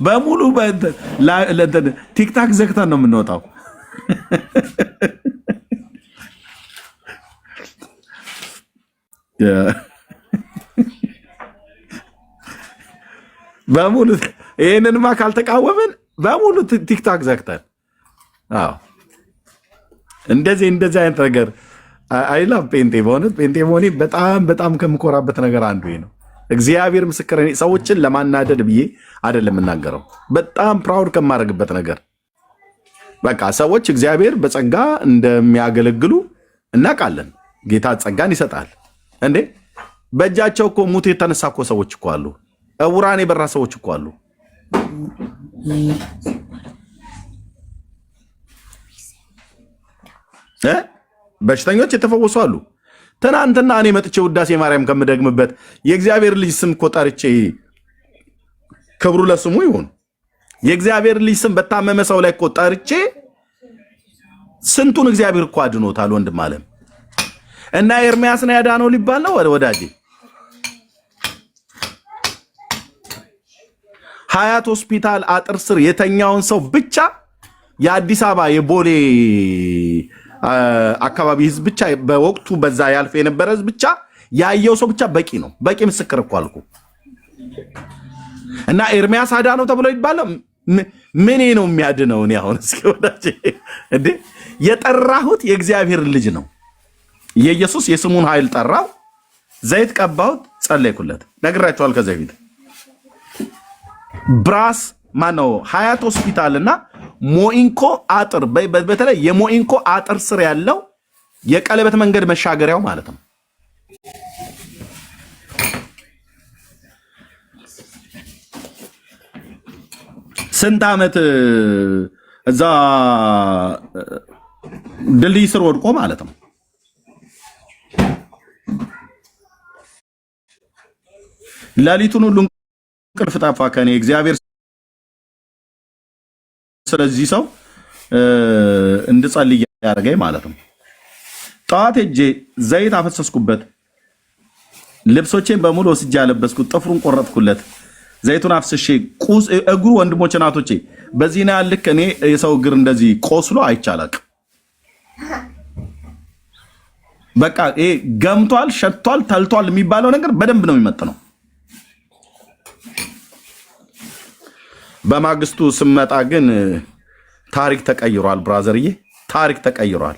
በሙሉ ቲክታክ ዘግተን ነው የምንወጣው። በሙሉ ይህንንማ ካልተቃወምን በሙሉ ቲክታክ ዘግተን። አዎ እንደዚህ አይነት ነገር አይላ ጴንጤ በእውነት ጴንጤ መሆኔ በጣም ከምኮራበት ነገር አንዱ ነው። እግዚአብሔር ምስክር፣ ሰዎችን ለማናደድ ብዬ አይደለም የምናገረው። በጣም ፕራውድ ከማድረግበት ነገር በቃ ሰዎች እግዚአብሔር በጸጋ እንደሚያገለግሉ እናውቃለን። ጌታ ጸጋን ይሰጣል እንዴ። በእጃቸው እኮ ሙት የተነሳ እኮ ሰዎች እኮ አሉ። ዕውራን የበራ ሰዎች እኮ አሉ። በሽተኞች የተፈወሱ አሉ። ትናንትና እኔ መጥቼ ውዳሴ ማርያም ከምደግምበት የእግዚአብሔር ልጅ ስም እኮ ጠርቼ ክብሩ ለስሙ ይሁን። የእግዚአብሔር ልጅ ስም በታመመ ሰው ላይ እኮ ጠርቼ ስንቱን እግዚአብሔር እኮ አድኖታል። ወንድም አለም እና ኤርሚያስ ነው ያዳነው ሊባል ነው ወዳጄ። ሀያት ሆስፒታል አጥር ስር የተኛውን ሰው ብቻ የአዲስ አበባ የቦሌ አካባቢ ህዝብ ብቻ በወቅቱ በዛ ያልፍ የነበረ ህዝብ ብቻ ያየው ሰው ብቻ በቂ ነው። በቂ ምስክር እኮ አልኩ። እና ኤርሚያስ አዳነው ተብሎ ይባላል። ምን ነው የሚያድነው? እኔ አሁን እስኪ ወዳጄ እንዴ የጠራሁት የእግዚአብሔር ልጅ ነው። የኢየሱስ የስሙን ኃይል ጠራው፣ ዘይት ቀባሁት፣ ጸለይኩለት። ነግራችኋል ከዚህ በፊት ብራስ ማነው ሀያት ሆስፒታል እና ሞኢንኮ አጥር በተለይ የሞኢንኮ አጥር ስር ያለው የቀለበት መንገድ መሻገሪያው ማለት ነው። ስንት ዓመት እዛ ድልድይ ስር ወድቆ ማለት ነው። ሌሊቱን ሁሉ እንቅልፍ ጠፋ ከኔ እግዚአብሔር ስለዚህ ሰው እንድጸልይ ያደርገኝ ማለት ነው። ጠዋት ሄጄ ዘይት አፈሰስኩበት፣ ልብሶቼን በሙሉ ወስጄ ያለበስኩት፣ ጥፍሩን ቆረጥኩለት፣ ዘይቱን አፍስሼ እግሩ ወንድሞቼ ናቶቼ በዚህ ነው ያልክ እኔ የሰው እግር እንደዚህ ቆስሎ አይቻላቅ። በቃ ይሄ ገምቷል፣ ሸቷል፣ ተልቷል የሚባለው ነገር በደንብ ነው የሚመጥነው። በማግስቱ ስመጣ ግን ታሪክ ተቀይሯል። ብራዘርዬ ታሪክ ተቀይሯል።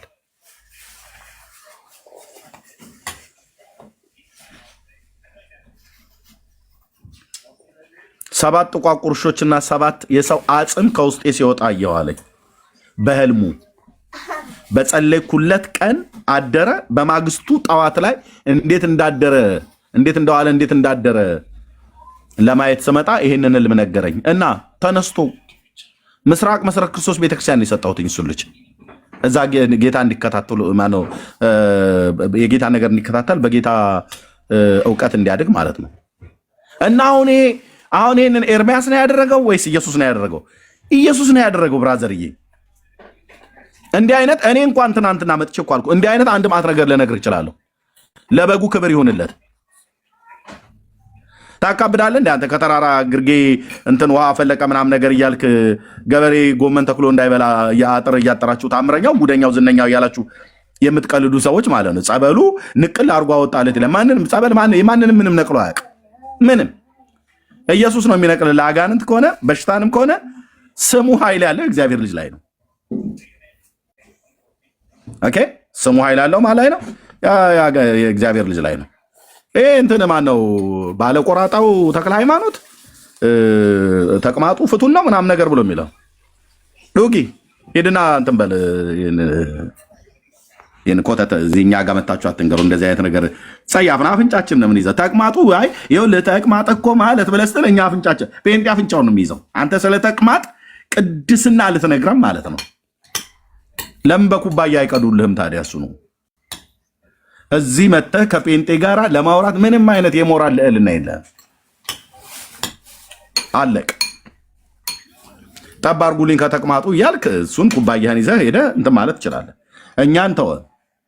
ሰባት ጥቋቁር ውሾችና ሰባት የሰው አጽም ከውስጤ ሲወጣ አየዋለኝ በህልሙ። በጸለይኩለት ቀን አደረ። በማግስቱ ጠዋት ላይ እንዴት እንዳደረ እንዴት እንደዋለ እንዴት እንዳደረ ለማየት ስመጣ ይሄንን ህልም ነገረኝ እና ተነስቶ ምስራቅ መሰረት ክርስቶስ ቤተክርስቲያን የሰጠሁትኝ እሱን ልጅ እዛ ጌታ እንዲከታተሉ ማነው የጌታ ነገር እንዲከታተል በጌታ እውቀት እንዲያድግ ማለት ነው። እና አሁን ይሄንን ኤርሚያስ ነው ያደረገው ወይስ ኢየሱስ ነው ያደረገው? ኢየሱስ ነው ያደረገው። ብራዘርዬ እንዲህ አይነት እኔ እንኳን ትናንትና መጥቼ እኮ አልኩ እንዲህ አይነት አንድ ማት ነገር ልነግርህ እችላለሁ። ለበጉ ክብር ይሁንለት። ታካብዳለህ እንደ አንተ ከተራራ ግርጌ እንትን ውሃ ፈለቀ ምናምን ነገር እያልክ ገበሬ ጎመን ተክሎ እንዳይበላ አጥር እያጠራችሁ ታምረኛው ጉደኛው ዝነኛው እያላችሁ የምትቀልዱ ሰዎች ማለት ነው። ጸበሉ ንቅል አርጓ ወጣለት ይላል። ማንንም ጸበል ማንንም ምንም ነቅሎ አያውቅ። ምንም ኢየሱስ ነው የሚነቅልልህ። አጋንንት ከሆነ በሽታንም ከሆነ ስሙ ኃይል ያለው እግዚአብሔር ልጅ ላይ ነው። ኦኬ ስሙ ኃይል ያለው ማለት ላይ ነው የእግዚአብሔር ልጅ ላይ ነው። ይሄ እንትን ማን ነው ባለቆራጣው ተክለ ሃይማኖት ተቅማጡ ፍቱን ነው ምናምን ነገር ብሎ የሚለው ዱጊ ሄድና እንትን በል ይሄን ኮተት እዚህኛ ጋር መታችሁ አትንገሩ። እንደዚህ አይነት ነገር ጸያፍና አፍንጫችን ነው ምን ይዘው ተቅማጡ አይ ይኸውልህ ተቅማጥ እኮ ማለት ብለህ ስትል እኛ አፍንጫችን ጴንጤ አፍንጫውን ነው የሚይዘው። አንተ ስለ ተቅማጥ ቅድስና ልትነግረን ማለት ነው። ለምን በኩባያ አይቀዱልህም ታዲያ? እሱ ነው እዚህ መጥተህ ከጴንጤ ጋራ ለማውራት ምንም አይነት የሞራል ልዕልና የለህም። አለቅ ጠብ አድርጉልኝ ከተቅማጡ እያልክ እሱን ኩባያህን ይዘህ ሄደህ እንትን ማለት ትችላለህ።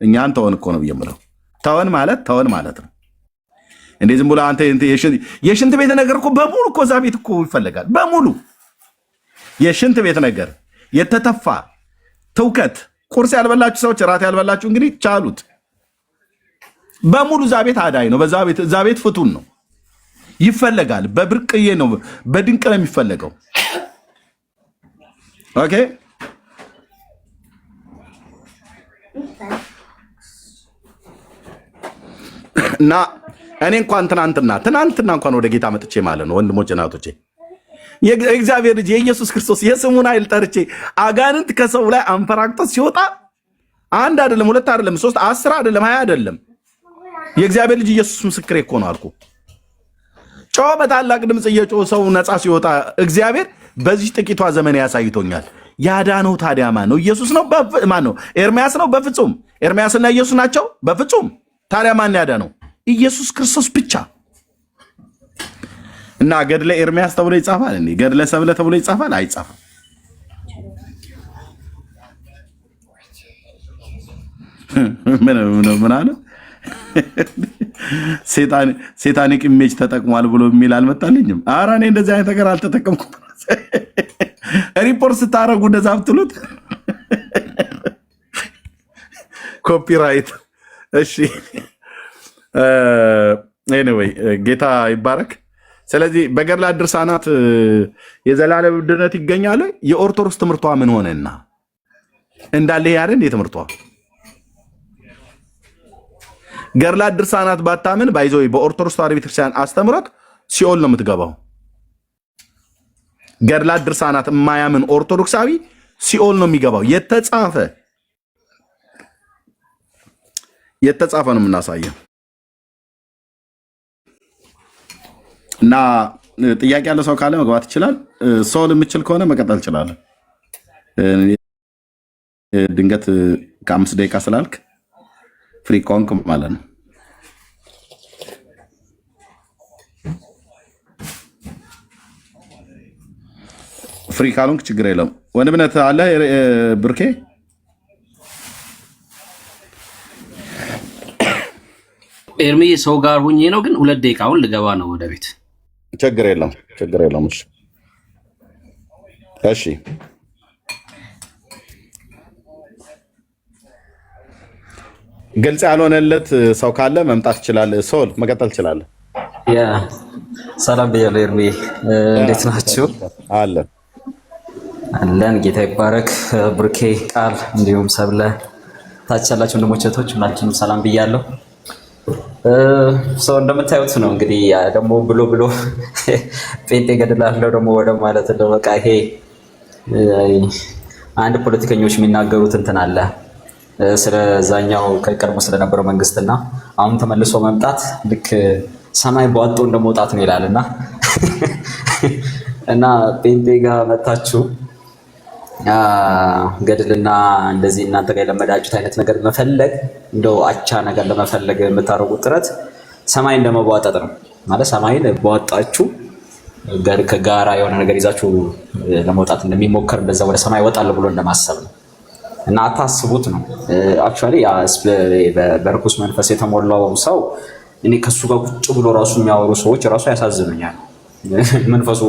እኛን ተወን እኮ ነው የምለው። ተወን ማለት ነው። እንዴ ዝም ብሎ አንተ የሽንት ቤት ነገር እኮ በሙሉ እኮ እዛ ቤት እኮ ይፈለጋል። በሙሉ የሽንት ቤት ነገር የተተፋ ትውከት። ቁርስ ያልበላችሁ ሰዎች ራት ያልበላችሁ እንግዲህ ቻሉት። በሙሉ እዛ ቤት አዳይ ነው። እዛ ቤት ፍቱን ነው ይፈለጋል። በብርቅዬ ነው በድንቅ ነው የሚፈለገው። ኦኬ እና እኔ እንኳን ትናንትና እንኳን ወደ ጌታ መጥቼ ማለት ነው ወንድሞቼ እናቶቼ የእግዚአብሔር ልጅ የኢየሱስ ክርስቶስ የስሙን ኃይል ጠርቼ አጋንንት ከሰው ላይ አንፈራግጦ ሲወጣ አንድ አይደለም ሁለት አይደለም 3 10 አይደለም 20 አይደለም የእግዚአብሔር ልጅ ኢየሱስ ምስክሬ እኮ ነው አልኩ። ጮኸ በታላቅ ድምፅ እየጮኸ ሰው ነፃ ሲወጣ እግዚአብሔር በዚህ ጥቂቷ ዘመን ያሳይቶኛል። ያዳነው ታዲያ ማን ነው? ኢየሱስ ነው? ማን ነው? ኤርምያስ ነው? በፍጹም ኤርምያስና ኢየሱስ ናቸው? በፍጹም። ታዲያ ማን ያዳነው? ኢየሱስ ክርስቶስ ብቻ። እና ገድለ ኤርምያስ ተብሎ ይጻፋል እንዴ? ገድለ ሰብለ ተብሎ ይጻፋል? አይጻፍም። ምን አለ? ሴጣኒክ ኢሜጅ ተጠቅሟል ብሎ የሚል አልመጣልኝም። ኧረ እኔ እንደዚህ አይነት ነገር አልተጠቀምኩም። ሪፖርት ስታደርጉ እንደዛ ብትሉት ኮፒራይት። እሺ ኤኒዌይ ጌታ ይባረክ። ስለዚህ በገድላት ድርሳናት የዘላለም ድነት ይገኛል። የኦርቶዶክስ ትምህርቷ ምን ሆነና እንዳለ ያረን የትምህርቷ ገድላት ድርሳናት ባታምን ባይዘው በኦርቶዶክስ ተዋሕዶ ቤተክርስቲያን አስተምሮት ሲኦል ነው የምትገባው። ገድላት ድርሳናት የማያምን ኦርቶዶክሳዊ ሲኦል ነው የሚገባው። የተጻፈ ነው የምናሳየው። እና ጥያቄ ያለ ሰው ካለ መግባት ይችላል። ሰው የምችል ከሆነ መቀጠል ይችላል። ድንገት ከ5 ደቂቃ ስላልክ ፍሪ ኮንክ ማለት ነው። ፍሪ ካልሆንክ ችግር የለም። ወንድምነት አለ ብርኬ ኤርሚ ሰው ጋር ሁኜ ነው፣ ግን 2 ደቂቃውን ልገባ ነው ወደ ቤት። ችግር የለም። እሺ ግልጽ ያልሆነለት ሰው ካለ መምጣት ይችላል። ሶል መቀጠል ይችላል። ሰላም ብያለሁ ኤርሚ፣ እንዴት ናችሁ? አለን። ጌታ ይባረክ። ብሩኬ ቃል፣ እንዲሁም ሰብለ ታች ያላችሁ ወንድሞች እህቶች ሁላችሁንም ሰላም ብያለሁ። ሰው እንደምታዩት ነው እንግዲህ ደግሞ ብሎ ጴንጤ ገድላለሁ ደግሞ ወደ ማለት ነው። በቃ ይሄ አንድ ፖለቲከኞች የሚናገሩት እንትን አለ ስለዛኛው ከቀድሞ ስለነበረው መንግስትና አሁን ተመልሶ መምጣት ልክ ሰማይ በዋጦ እንደመውጣት ነው ይላልና እና ጴንጤ ጋር መታችሁ ገድልና እንደዚህ እናንተ ጋር የለመዳችሁት አይነት ነገር መፈለግ እንደው አቻ ነገር ለመፈለግ የምታደርጉት ጥረት ሰማይ እንደመዋጠጥ ነው ማለት ሰማይን በዋጣችሁ ከጋራ የሆነ ነገር ይዛችሁ ለመውጣት እንደሚሞከር እንደዛ ወደ ሰማይ ወጣል ብሎ እንደማሰብ ነው። እና አታስቡት ነው አክቹአሊ በርኩስ መንፈስ የተሞላው ሰው እኔ ከሱ ጋር ቁጭ ብሎ ራሱ የሚያወሩ ሰዎች ራሱ ያሳዝኑኛል። መንፈሱ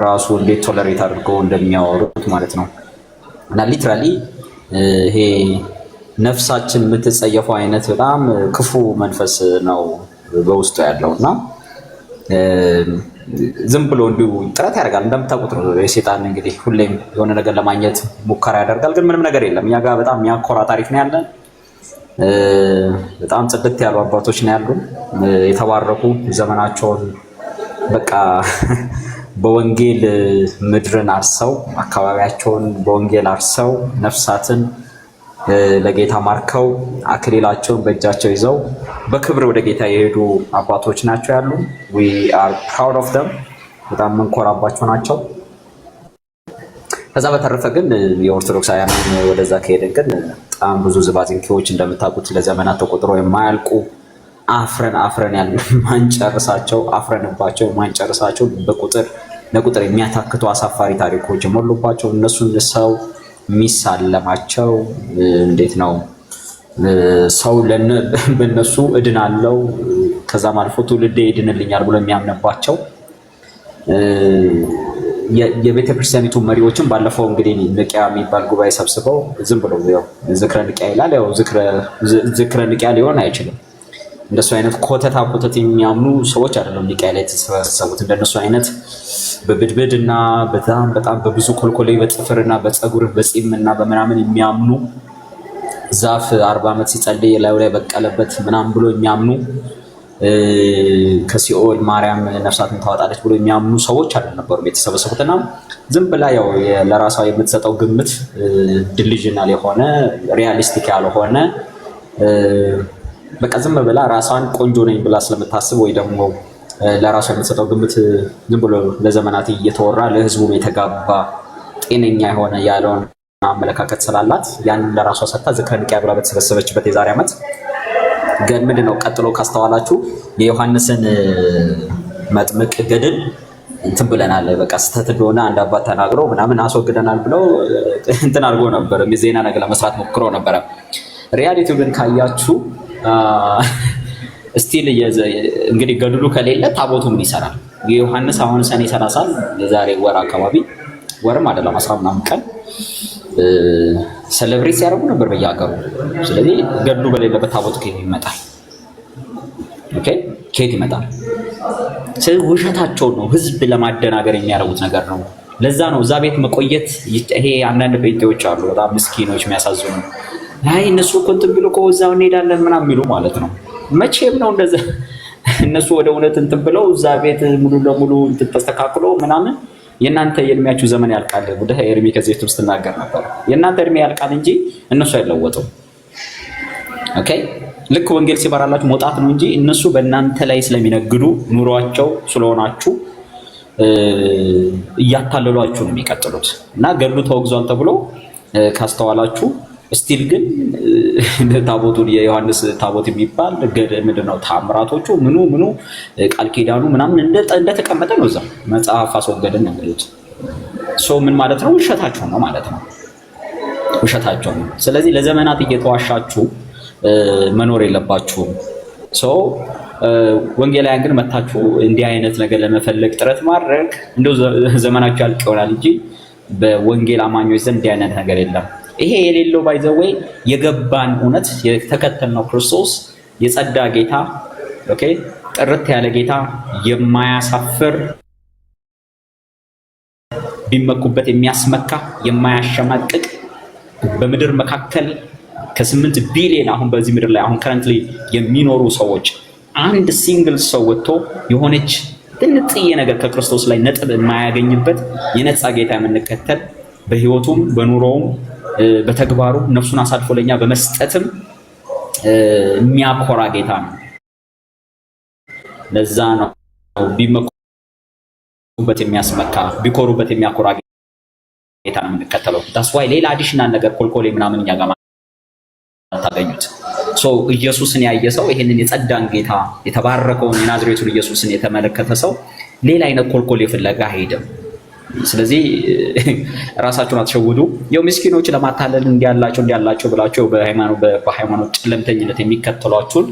ራሱ እንዴት ቶለሬት አድርገው እንደሚያወሩት ማለት ነው። እና ሊትራሊ ይሄ ነፍሳችን የምትጸየፈው አይነት በጣም ክፉ መንፈስ ነው በውስጡ ያለውና ዝም ብሎ እንዲሁ ጥረት ያደርጋል። እንደምታውቁት ነው የሰይጣን እንግዲህ ሁሌም የሆነ ነገር ለማግኘት ሙከራ ያደርጋል፣ ግን ምንም ነገር የለም። እኛ ጋር በጣም የሚያኮራ ታሪክ ነው ያለን። በጣም ጽድት ያሉ አባቶች ነው ያሉን፣ የተባረኩ ዘመናቸውን በቃ በወንጌል ምድርን አርሰው አካባቢያቸውን በወንጌል አርሰው ነፍሳትን ለጌታ ማርከው አክሊላቸውን በእጃቸው ይዘው በክብር ወደ ጌታ የሄዱ አባቶች ናቸው ያሉ። we are proud of them። በጣም መንኮራባቸው ናቸው። ከዛ በተረፈ ግን የኦርቶዶክሳውያን ወደዛ ከሄደን ግን በጣም ብዙ ዝባዝንኪዎች እንደምታውቁት ለዘመናት ተቆጥሮ የማያልቁ አፍረን ያሉ ማንጨርሳቸው አፍረንባቸው ማንጨርሳቸው ለቁጥር የሚያታክቱ አሳፋሪ ታሪኮች የሞሉባቸው እነሱን ሰው የሚሳለማቸው እንዴት ነው ሰው በእነሱ እድናለው ከዛም አልፎ ትውልድ ይድንልኛል ብሎ የሚያምንባቸው የቤተክርስቲያኒቱ መሪዎችን ባለፈው እንግዲህ ንቅያ የሚባል ጉባኤ ሰብስበው ዝም ብሎ ያው ዝክረ ንቅያ ይላል። ያው ዝክረ ንቅያ ሊሆን አይችልም። እንደሱ አይነት ኮተት የሚያምኑ ሰዎች አይደለም ንቅያ ላይ የተሰበሰቡት። እንደነሱ አይነት በብድብድ እና በጣም በብዙ ኮልኮሌ በጥፍርና በፀጉር በፂምና በምናምን የሚያምኑ ዛፍ 40 ዓመት ሲጸልይ ላዩ ላይ በቀለበት ምናምን ብሎ የሚያምኑ ከሲኦል ማርያም ነፍሳትን ታወጣለች ብሎ የሚያምኑ ሰዎች አልነበሩም የተሰበሰቡትና ዝም ብላ ያው ለራሷ የምትሰጠው ግምት ዲሊዥናል የሆነ ሪያሊስቲክ ያልሆነ በቃ ዝም ብላ ራሷን ቆንጆ ነኝ ብላ ስለምታስብ ወይ ደግሞ ለራሷ የምትሰጠው ግምት ዝም ብሎ ለዘመናት እየተወራ ለህዝቡ የተጋባ ጤነኛ የሆነ ያለውን አመለካከት ስላላት ያንን ለራሷ ሰጥታ ዝክረ ኒቅያ ብላ በተሰበሰበችበት የዛሬ ዓመት ግን ምንድነው ቀጥሎ ካስተዋላችሁ የዮሐንስን መጥምቅ ገድል እንትን ብለናል፣ በቃ ስህተት እንደሆነ አንድ አባት ተናግሮ ምናምን አስወግደናል ብለው እንትን አድርጎ ነበር። ዜና ነገር ለመስራት ሞክሮ ነበረ። ሪያሊቲው ግን ካያችሁ ስቲል እንግዲህ ገድሉ ከሌለ ታቦቱ ምን ይሰራል? የዮሐንስ አሁን ሰኔ 30 የዛሬ ወር አካባቢ ወርም አይደለም 10 ምናምን ቀን ሴሌብሬት ሲያደርጉ ነበር በየሀገሩ። ስለዚህ ገድሉ በሌለበት ታቦቱ ከየት ይመጣል? ኦኬ ከየት ይመጣል? ስለዚህ ውሸታቸው ነው፣ ህዝብ ለማደናገር የሚያደርጉት ነገር ነው። ለዛ ነው እዛ ቤት መቆየት። ይሄ አንዳንድ ጴንጤዎች አሉ በጣም ምስኪኖች የሚያሳዝኑ። አይ እነሱ እኮ እንትን ቢሉ እኮ እዛው እንሄዳለን ምናምን የሚሉ ማለት ነው። መቼም ነው እንደዛ እነሱ ወደ እውነት እንትን ብለው እዛ ቤት ሙሉ ለሙሉ እንትን ተስተካክሎ ምናምን የእናንተ የእድሜያችሁ ዘመን ያልቃል። ወደ ኤርሚ ከዚህ ውስጥ ተናገር ነበር። የእናንተ እድሜ ያልቃል እንጂ እነሱ አይለወጡም። ኦኬ ልክ ወንጌል ሲበራላችሁ መውጣት ነው እንጂ እነሱ በእናንተ ላይ ስለሚነግዱ ኑሯቸው ስለሆናችሁ እያታለሏችሁ ነው የሚቀጥሉት። እና ገድሉ ተወግዟል ተብሎ ካስተዋላችሁ ስቲል ግን ታቦቱን የዮሐንስ ታቦት የሚባል ምንድነው ታምራቶቹ ምኑ ቃል ኪዳኑ ምናምን እንደተቀመጠ ነው። እዛ መጽሐፍ አስወገድን ነው የሚሉት። ምን ማለት ነው? ውሸታቸው ነው ማለት ነው። ውሸታቸው ነው። ስለዚህ ለዘመናት እየተዋሻችሁ መኖር የለባችሁም። ወንጌላውያን ግን መታችሁ እንዲህ አይነት ነገር ለመፈለግ ጥረት ማድረግ እንደው ዘመናችሁ ያልቅ ይሆናል እንጂ በወንጌል አማኞች ዘንድ እንዲህ አይነት ነገር የለም። ይሄ የሌለው ባይዘወይ የገባን እውነት የተከተልነው ክርስቶስ የጸዳ ጌታ፣ ኦኬ ጥርት ያለ ጌታ፣ የማያሳፍር ቢመኩበት የሚያስመካ የማያሸማቅቅ በምድር መካከል ከ8 ቢሊዮን አሁን በዚህ ምድር ላይ አሁን ከረንትሊ የሚኖሩ ሰዎች አንድ ሲንግል ሰው ወጥቶ የሆነች ትንጥዬ ነገር ከክርስቶስ ላይ ነጥብ የማያገኝበት የነጻ ጌታ የምንከተል በህይወቱም በኑሮውም በተግባሩ ነፍሱን አሳልፎ ለኛ በመስጠትም የሚያኮራ ጌታ ነው። ለዛ ነው ቢመኩበት የሚያስመካ ቢኮሩበት የሚያኮራ ጌታ ነው የምንከተለው። ዳስ ዋይ ሌላ አዲሽናል ነገር ኮልኮሌ ምናምን እኛ ጋር ታገኙት። ኢየሱስን ያየ ሰው ይሄንን የጸዳን ጌታ የተባረከውን የናዝሬቱን ኢየሱስን የተመለከተ ሰው ሌላ አይነት ኮልኮሌ ፍለጋ አይሄድም። ስለዚህ ራሳችሁን አትሸውዱ። ምስኪኖች ለማታለል እንዲያላቸው ብላችሁ በሃይማኖት ጨለምተኝነት የሚከተሏችሁን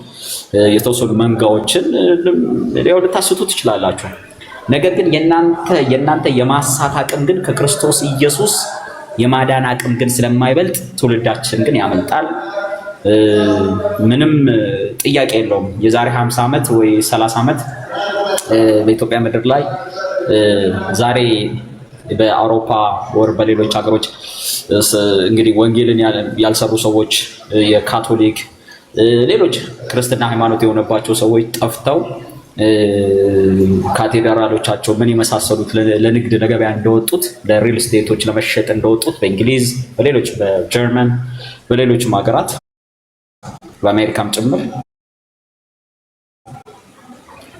የተወሰኑ መንጋዎችን ልታስቱ ትችላላችሁ። ነገር ግን የእናንተ የማሳት አቅም ግን ከክርስቶስ ኢየሱስ የማዳን አቅም ግን ስለማይበልጥ ትውልዳችን ግን ያመልጣል። ምንም ጥያቄ የለውም። የዛሬ 50 ዓመት ወይ 30 ዓመት በኢትዮጵያ ምድር ላይ ዛሬ በአውሮፓ ወር በሌሎች ሀገሮች እንግዲህ ወንጌልን ያልሰሩ ሰዎች የካቶሊክ ሌሎች ክርስትና ሃይማኖት የሆነባቸው ሰዎች ጠፍተው ካቴድራሎቻቸው ምን የመሳሰሉት ለንግድ ለገበያ እንደወጡት ለሪል ስቴቶች ለመሸጥ እንደወጡት በእንግሊዝ በሌሎች በጀርመን በሌሎችም ሀገራት በአሜሪካም ጭምር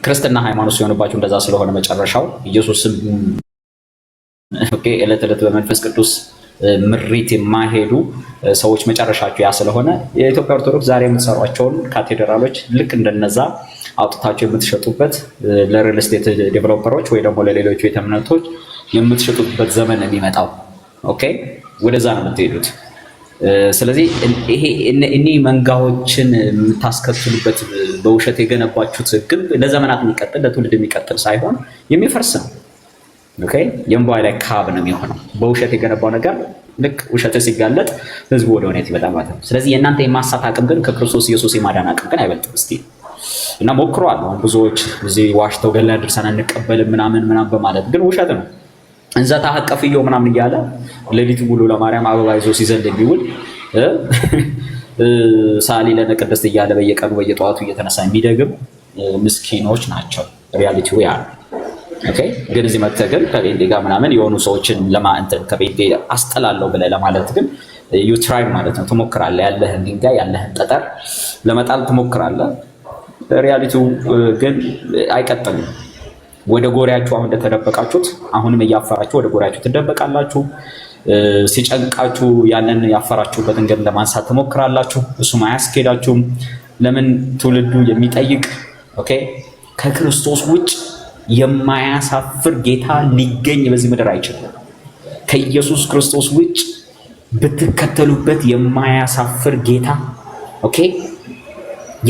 ክርስትና ሃይማኖት ሲሆንባቸው እንደዛ ስለሆነ መጨረሻው ኢየሱስም ዕለት ዕለት በመንፈስ ቅዱስ ምሪት የማይሄዱ ሰዎች መጨረሻቸው ያ ስለሆነ የኢትዮጵያ ኦርቶዶክስ ዛሬ የምትሰሯቸውን ካቴድራሎች ልክ እንደነዛ አውጥታቸው የምትሸጡበት ለሪል ስቴት ዴቨሎፐሮች ወይ ደግሞ ለሌሎች ቤተ እምነቶች የምትሸጡበት ዘመን የሚመጣው ኦኬ፣ ወደዛ ነው የምትሄዱት። ስለዚህ ይሄ እኔ መንጋዎችን የምታስከትሉበት በውሸት የገነባችሁት ግንብ ለዘመናት የሚቀጥል ለትውልድ የሚቀጥል ሳይሆን የሚፈርስ ነው። ኦኬ፣ የእምቧይ ላይ ካብ ነው የሚሆነው። በውሸት የገነባው ነገር ልክ ውሸት ሲጋለጥ ህዝቡ ወደ እውነት ይመጣል ማለት ነው። ስለዚህ የእናንተ የማሳት አቅም ግን ከክርስቶስ ኢየሱስ የማዳን አቅም ግን አይበልጥም። እስቲ እና ሞክሯል። አሁን ብዙዎች እዚህ ዋሽተው ገላ ድርሰን አንቀበልም ምናምን በማለት ግን ውሸት ነው። እንዘታ ሐቀፍዮ ምናምን እያለ ሌሊት ሙሉ ለማርያም አበባ ይዞ ሲዘል የሚውል ሳሊ ለነቅድስት እያለ በየቀኑ በየጠዋቱ እየተነሳ የሚደግም ምስኪኖች ናቸው። ሪያሊቲው ያ ነው። ኦኬ፣ ግን እዚህ መጥተህ ግን ከቤቴ ጋር ምናምን የሆኑ ሰዎችን ለማንተን ከቤቴ አስጠላለሁ ብለህ ለማለት ግን ዩ ትራይ ማለት ነው። ትሞክራለህ። ያለህን ድንጋይ ያለህን ጠጠር ለመጣል ትሞክራለህ። ሪያሊቲው ግን አይቀጥልም። ወደ ጎሪያችሁ አሁን እንደተደበቃችሁት አሁንም እያፈራችሁ ወደ ጎሪያችሁ ትደበቃላችሁ። ሲጨንቃችሁ ያንን ያፈራችሁበትን ግን ለማንሳት ትሞክራላችሁ። እሱም አያስኬዳችሁም። ለምን? ትውልዱ የሚጠይቅ ኦኬ ከክርስቶስ ውጭ የማያሳፍር ጌታ ሊገኝ በዚህ ምድር አይችልም። ከኢየሱስ ክርስቶስ ውጭ ብትከተሉበት የማያሳፍር ጌታ ኦኬ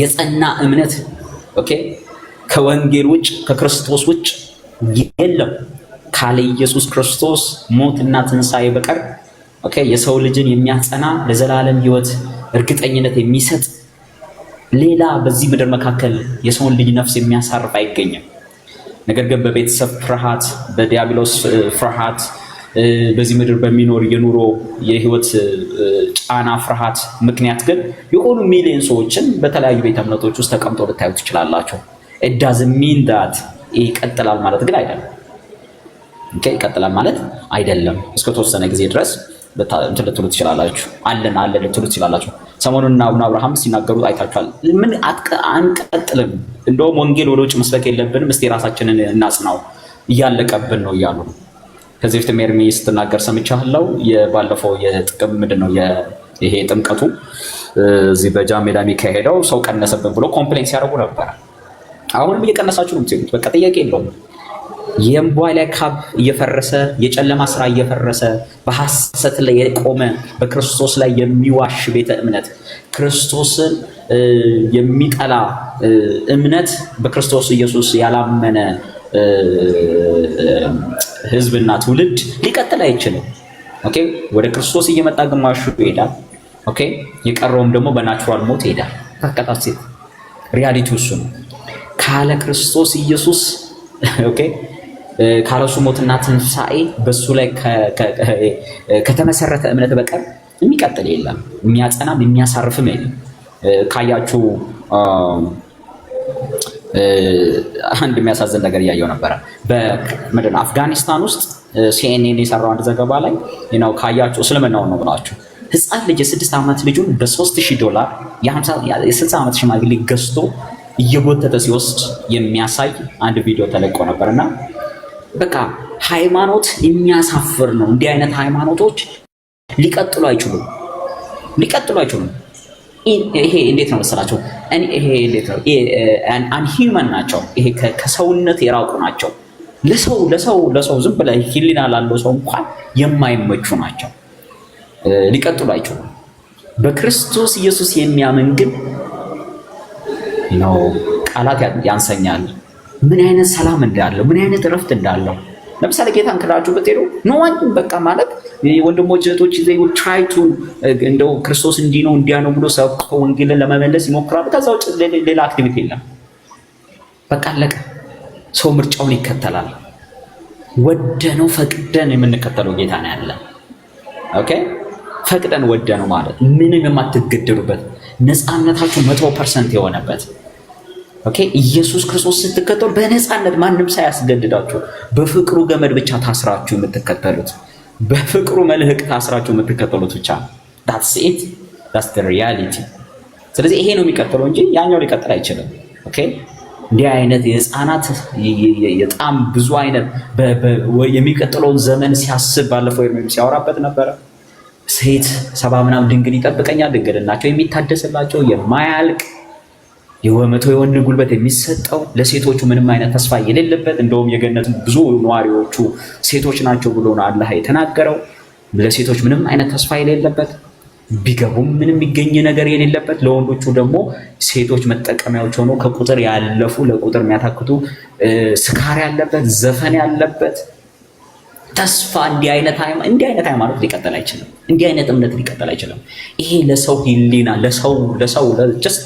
የጸና እምነት ኦኬ ከወንጌል ውጭ ከክርስቶስ ውጭ የለም። ካለ ኢየሱስ ክርስቶስ ሞትና ትንሣኤ በቀር ኦኬ የሰው ልጅን የሚያጸና ለዘላለም ሕይወት እርግጠኝነት የሚሰጥ ሌላ በዚህ ምድር መካከል የሰውን ልጅ ነፍስ የሚያሳርፍ አይገኝም። ነገር ግን በቤተሰብ ፍርሃት፣ በዲያብሎስ ፍርሃት፣ በዚህ ምድር በሚኖር የኑሮ የህይወት ጫና ፍርሃት ምክንያት ግን የሆኑ ሚሊዮን ሰዎችን በተለያዩ ቤተ እምነቶች ውስጥ ተቀምጠው ልታዩ ትችላላችሁ። it doesn't mean that ይቀጥላል ማለት ግን አይደለም። ኦኬ ይቀጥላል ማለት አይደለም። እስከ ተወሰነ ጊዜ ድረስ እንትን ልትሉ ትችላላችሁ። አለን ልትሉ ትችላላችሁ። ሰሞኑን አቡነ አብርሃም ሲናገሩት አይታችኋል። ምን አንቀጥልም፣ እንደውም ወንጌል ወደ ውጭ መስበክ የለብንም፣ እስቲ ራሳችንን እናጽናው፣ እያለቀብን ነው እያሉ ነው። ከዚህ በፊት ኤርሚ ስትናገር ሰምቻለሁ። የባለፈው የጥቅም ምንድነው ይሄ ጥምቀቱ እዚህ በጃን ሜዳ የሚካሄደው ሰው ቀነሰብን ብሎ ኮምፕሌንት ሲያደርጉ ነበር። አሁንም እየቀነሳችሁ ነው የምትሄዱት። በቃ ጥያቄ የለውም። የእምቧይ ላይ ካብ እየፈረሰ የጨለማ ስራ እየፈረሰ በሐሰት ላይ የቆመ በክርስቶስ ላይ የሚዋሽ ቤተ እምነት ክርስቶስን የሚጠላ እምነት በክርስቶስ ኢየሱስ ያላመነ ህዝብና ትውልድ ሊቀጥል አይችልም። ኦኬ ወደ ክርስቶስ እየመጣ ግማሹ ይሄዳል። ኦኬ የቀረውም ደግሞ በናቹራል ሞት ይሄዳል። ተቀጣጣ ሪያሊቲው እሱ ነው። ካለ ክርስቶስ ኢየሱስ ኦኬ ካለሱ ሞትና ትንሣኤ በሱ ላይ ከተመሰረተ እምነት በቀር የሚቀጥል የለም። የሚያጸናም የሚያሳርፍም የለም። ካያችሁ አንድ የሚያሳዝን ነገር እያየው ነበረ። በምድር አፍጋኒስታን ውስጥ ሲኤንኤን የሰራው አንድ ዘገባ ላይ ነው ካያችሁ እስልምናውን ነው ብላችሁ ህፃን ልጅ የ6 ዓመት ልጁን በ$3000 የ60 ዓመት ሽማግሌ ገዝቶ እየጎተተ ሲወስድ የሚያሳይ አንድ ቪዲዮ ተለቆ ነበርና በቃ ሃይማኖት የሚያሳፍር ነው። እንዲህ አይነት ሃይማኖቶች ሊቀጥሉ አይችሉም። ይሄ እንዴት ነው መሰላችሁ? ይሄ እንዴት ነው አንሂውመን ናቸው። ይሄ ከሰውነት የራቁ ናቸው። ለሰው ዝም ብለህ ህሊና ላለው ሰው እንኳን የማይመቹ ናቸው። ሊቀጥሉ አይችሉም። በክርስቶስ ኢየሱስ የሚያምን ግን ነው ቃላት ያንሰኛል። ምን አይነት ሰላም እንዳለው፣ ምን አይነት እረፍት እንዳለው። ለምሳሌ ጌታን ክዳችሁ ብትሄዱ ነው በቃ ማለት ወንድሞች እህቶች they will try to እንደው ክርስቶስ እንዲህ ነው እንዲያ ነው ብሎ ሰው ወንጌልን ለመመለስ ይሞክራሉ። ከዛ ውጭ ሌላ አክቲቪቲ የለም። በቃ አለቀ። ሰው ምርጫውን ይከተላል። ወደነው ፈቅደን የምንከተለው ጌታ ነው ያለ። ኦኬ ፈቅደን ወደነው ማለት ምንም የማትገደሉበት ነፃነታችሁ 100% የሆነበት ኦኬ ኢየሱስ ክርስቶስ ስትከተሉ በነፃነት ማንም ሳያስገድዳችሁ በፍቅሩ ገመድ ብቻ ታስራችሁ የምትከተሉት በፍቅሩ መልህቅ ታስራችሁ የምትከተሉት ብቻ that's it that's the reality። ስለዚህ ይሄ ነው የሚቀጥለው እንጂ ያኛው ሊቀጥል አይችልም። ኦኬ እንዲህ አይነት የህፃናት በጣም ብዙ አይነት የሚቀጥለውን ዘመን ሲያስብ ባለፈው ኤርሚያስ ሲያወራበት ነበረ። ሴት 70 ምናምን ድንግል ይጠብቀኛል፣ ድንግልናቸው የሚታደስላቸው የማያልቅ የወመቶ የወንድ ጉልበት የሚሰጠው ለሴቶቹ ምንም አይነት ተስፋ የሌለበት እንደውም የገነት ብዙ ነዋሪዎቹ ሴቶች ናቸው ብሎ ነው አላህ የተናገረው። ለሴቶች ምንም አይነት ተስፋ የሌለበት ቢገቡም ምንም የሚገኝ ነገር የሌለበት ለወንዶቹ ደግሞ ሴቶች መጠቀሚያዎች ሆነው ከቁጥር ያለፉ ለቁጥር የሚያታክቱ ስካር ያለበት ዘፈን ያለበት ተስፋ እንዲህ አይነት ሃይማኖት ሊቀጥል አይችልም። እንዲህ አይነት እምነት ሊቀጥል አይችልም። ይሄ ለሰው ህሊና ለሰው ጀስት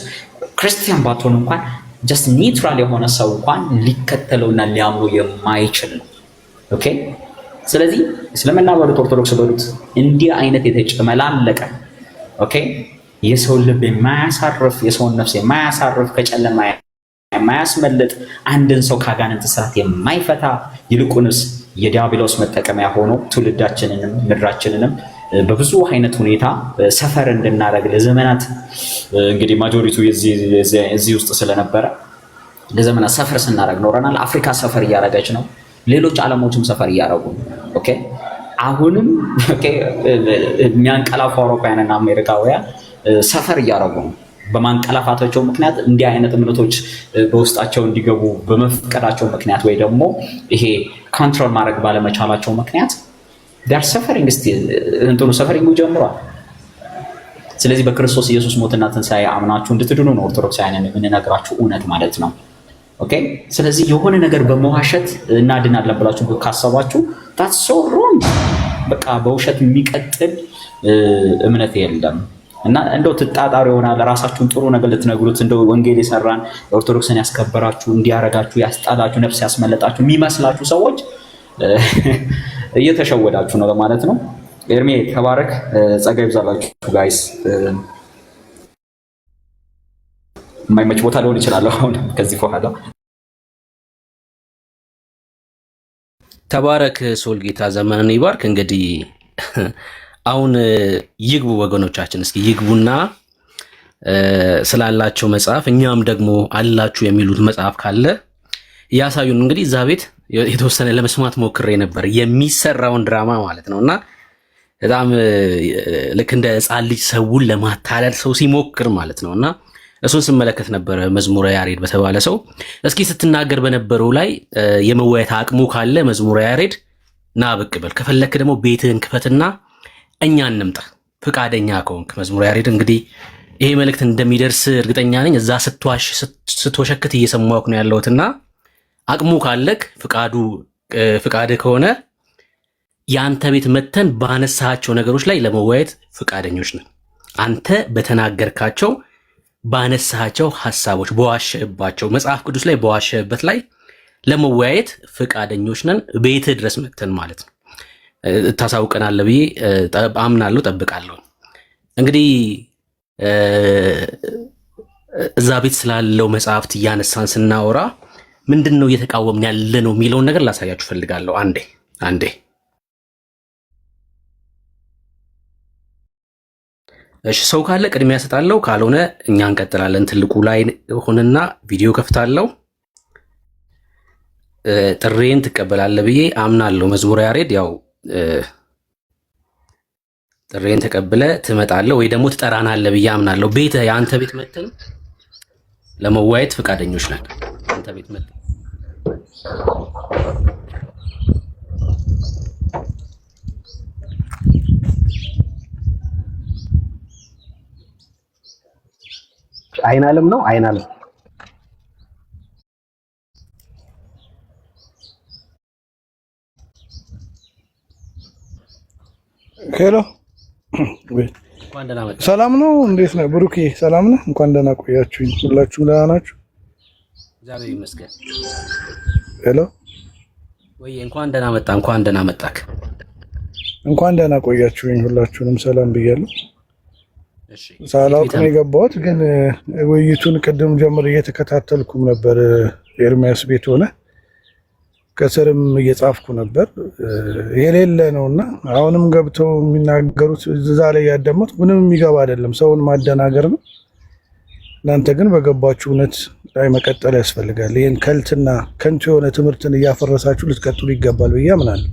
ክርስቲያን ባትሆን እንኳን ጀስት ኒውትራል የሆነ ሰው እንኳን ሊከተለውና ሊያምኑ የማይችል ነው። ኦኬ ስለዚህ እስልምና በሉት ኦርቶዶክስ በሉት እንዲህ አይነት የተጨመላለቀ ኦኬ የሰው ልብ የማያሳርፍ የሰውን ነፍስ የማያሳርፍ ከጨለማ የማያስመልጥ አንድን ሰው ካጋንንት ስራት የማይፈታ ይልቁንስ የዲያብሎስ መጠቀሚያ ሆኖ ትውልዳችንንም ምድራችንንም በብዙ አይነት ሁኔታ ሰፈር እንድናደርግ ለዘመናት እንግዲህ ማጆሪቱ የዚህ ውስጥ ስለነበረ ለዘመናት ሰፈር ስናደርግ ኖረናል። አፍሪካ ሰፈር እያደረገች ነው። ሌሎች ዓለሞችም ሰፈር እያደረጉ ነው። ኦኬ አሁንም የሚያንቀላፉ አውሮፓውያንና አሜሪካውያን ሰፈር እያደረጉ ነው። በማንቀላፋታቸው ምክንያት እንዲህ አይነት እምነቶች በውስጣቸው እንዲገቡ በመፍቀዳቸው ምክንያት ወይ ደግሞ ይሄ ኮንትሮል ማድረግ ባለመቻላቸው ምክንያት ዳር ሰፈሪንግ እንትኑ ሰፈሪንጉ ጀምሯል። ስለዚህ በክርስቶስ ኢየሱስ ሞትና ትንሣኤ አምናችሁ እንድትድኑ ነው ኦርቶዶክሳውያን የምንነግራችሁ እውነት ማለት ነው። ኦኬ ስለዚህ የሆነ ነገር በመዋሸት እናድናለን ብላችሁ ካሰባችሁ that's so wrong። በቃ በውሸት የሚቀጥል እምነት የለም እና እንደው ትጣጣሩ ይሆናል። ራሳችሁን ጥሩ ነገር ልትነግሩት እንደው ወንጌል የሰራን ኦርቶዶክስን ያስከበራችሁ እንዲያረጋችሁ ያስጣላችሁ ነፍስ ያስመለጣችሁ የሚመስላችሁ ሰዎች እየተሸወዳችሁ ነው ለማለት ነው። ኤርሜ ተባረክ፣ ጸጋ ይብዛላችሁ ጋይስ። የማይመች ቦታ ሊሆን ይችላል አሁን ከዚህ በኋላ። ተባረክ ሶል ጌታ ዘመንን ይባርክ። እንግዲህ አሁን ይግቡ ወገኖቻችን፣ እስኪ ይግቡና ስላላቸው መጽሐፍ እኛም ደግሞ አላችሁ የሚሉት መጽሐፍ ካለ ያሳዩን። እንግዲህ እዛ ቤት የተወሰነ ለመስማት ሞክሬ ነበር የሚሰራውን ድራማ ማለት ነውና በጣም ልክ እንደ ሕፃን ልጅ ሰውን ለማታለል ሰው ሲሞክር ማለት ነውና እሱን ስመለከት ነበረ። መዝሙረ ያሬድ በተባለ ሰው እስኪ ስትናገር በነበረው ላይ የመወያየት አቅሙ ካለ መዝሙረ ያሬድ ና ብቅ በል፣ ከፈለክ ደግሞ ቤትህን ክፈትና እኛ እንምጣ ፍቃደኛ ከሆንክ። መዝሙረ ያሬድ እንግዲህ ይሄ መልእክት እንደሚደርስ እርግጠኛ ነኝ። እዛ ስትወሸክት እየሰማሁህ ነው ያለሁትና አቅሙ ካለክ ፍቃድ ከሆነ የአንተ ቤት መተን ባነሳቸው ነገሮች ላይ ለመወያየት ፍቃደኞች ነን። አንተ በተናገርካቸው ባነሳቸው ሐሳቦች በዋሸህባቸው መጽሐፍ ቅዱስ ላይ በዋሸህበት ላይ ለመወያየት ፍቃደኞች ነን። ቤትህ ድረስ መተን ማለት ነው። ታሳውቀናለህ ብዬ አምናለሁ፣ ጠብቃለሁ። እንግዲህ እዛ ቤት ስላለው መጽሐፍት እያነሳን ስናወራ ምንድን ነው እየተቃወምን ያለ ነው የሚለውን ነገር ላሳያችሁ ፈልጋለሁ። አንዴ እሺ፣ ሰው ካለ ቅድሚያ ሰጣለሁ፣ ካልሆነ እኛ እንቀጥላለን። ትልቁ ላይ ሆነና ቪዲዮ ከፍታለሁ። ጥሬን ትቀበላለህ ብዬ አምናለሁ። መዝሙረ ያሬድ ያው ጥሬን ተቀብለ ትመጣለህ ወይ ደግሞ ትጠራናለህ ብዬ አምናለሁ። የአንተ ቤት መተን ለመዋየት ፈቃደኞች ነን። አንተ ቤት መተን አይናለም ነው አይናለም ሄሎ ሰላም ነው? እንዴት ነህ ብሩኬ? ሰላም ነህ? እንኳን ደህና ቆያችሁኝ። ሁላችሁም ደህና ናችሁ? እግዚአብሔር ይመስገን። ሄሎ ወይ እንኳን ደህና መጣ። እንኳን ደህና መጣክ። እንኳን ደህና ቆያችሁኝ። ሁላችሁንም ሰላም ብያለሁ። እሺ ሳላውቅ ነው የገባሁት፣ ግን ውይይቱን ቅድም ጀምሮ እየተከታተልኩም ነበር። ኤርሚያስ ቤት ሆነ ከስርም እየጻፍኩ ነበር። የሌለ ነውና አሁንም ገብተው የሚናገሩት እዛ ላይ ያዳመጥ ምንም የሚገባ አይደለም፣ ሰውን ማደናገር ነው። እናንተ ግን በገባችሁ እውነት ላይ መቀጠል ያስፈልጋል። ይህን ከልትና ከንቱ የሆነ ትምህርትን እያፈረሳችሁ ልትቀጥሉ ይገባል ብዬ አምናለሁ።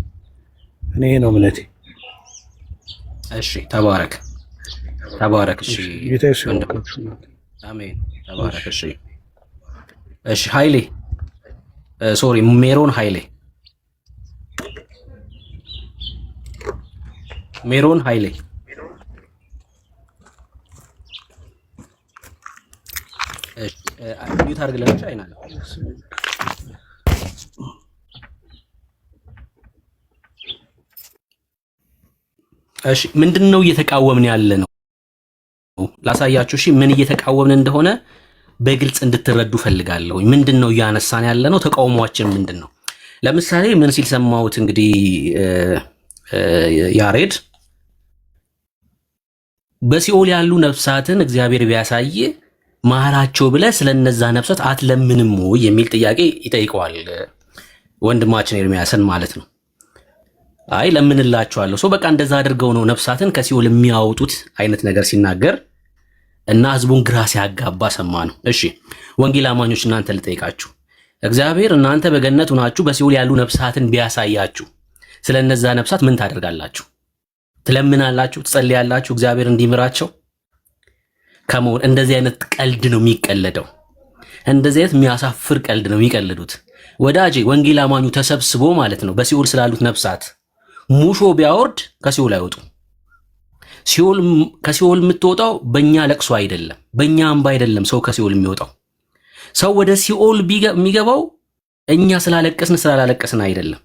እኔ ይሄ ነው እምነቴ። እሺ ተባረክ። እሺ ጌታ ይስጥልኝ። አሜን። ተባረክ። እሺ ኃይሌ ሶሪ ሜሮን ኃይሌ ሚዩት አድርግልኝ። አይናለ እሺ ምንድነው እየተቃወምን ያለ ነው? ላሳያችሁ። እሺ ምን እየተቃወምን እንደሆነ በግልጽ እንድትረዱ ፈልጋለሁ። ምንድነው እያነሳን ያለ ነው? ተቃውሟችን ምንድነው? ለምሳሌ ምን ሲል ሰማሁት? እንግዲህ ያሬድ በሲኦል ያሉ ነፍሳትን እግዚአብሔር ቢያሳይ ማራቸው ብለህ ስለነዛ ነፍሳት አትለምንም ወይ የሚል ጥያቄ ይጠይቀዋል ወንድማችን ኤርሚያስን ማለት ነው። አይ ለምንላችኋለሁ ሰው በቃ እንደዛ አድርገው ነው ነፍሳትን ከሲኦል የሚያወጡት አይነት ነገር ሲናገር እና ህዝቡን ግራ ሲያጋባ ሰማ ነው። እሺ ወንጌል አማኞች እናንተ ልጠይቃችሁ፣ እግዚአብሔር እናንተ በገነት ሆናችሁ በሲኦል ያሉ ነፍሳትን ቢያሳያችሁ ስለ እነዛ ነፍሳት ምን ታደርጋላችሁ? ትለምናላችሁ? ትጸልያላችሁ እግዚአብሔር እንዲምራቸው? ከመሆን እንደዚህ አይነት ቀልድ ነው የሚቀለደው። እንደዚህ አይነት የሚያሳፍር ቀልድ ነው የሚቀልዱት። ወዳጄ ወንጌል አማኙ ተሰብስቦ ማለት ነው በሲኦል ስላሉት ነፍሳት ሙሾ ቢያወርድ ከሲኦል አይወጡ። ከሲኦል የምትወጣው በእኛ ለቅሶ አይደለም፣ በእኛ እንባ አይደለም። ሰው ከሲኦል የሚወጣው ሰው ወደ ሲኦል የሚገባው እኛ ስላለቀስን አይደለም።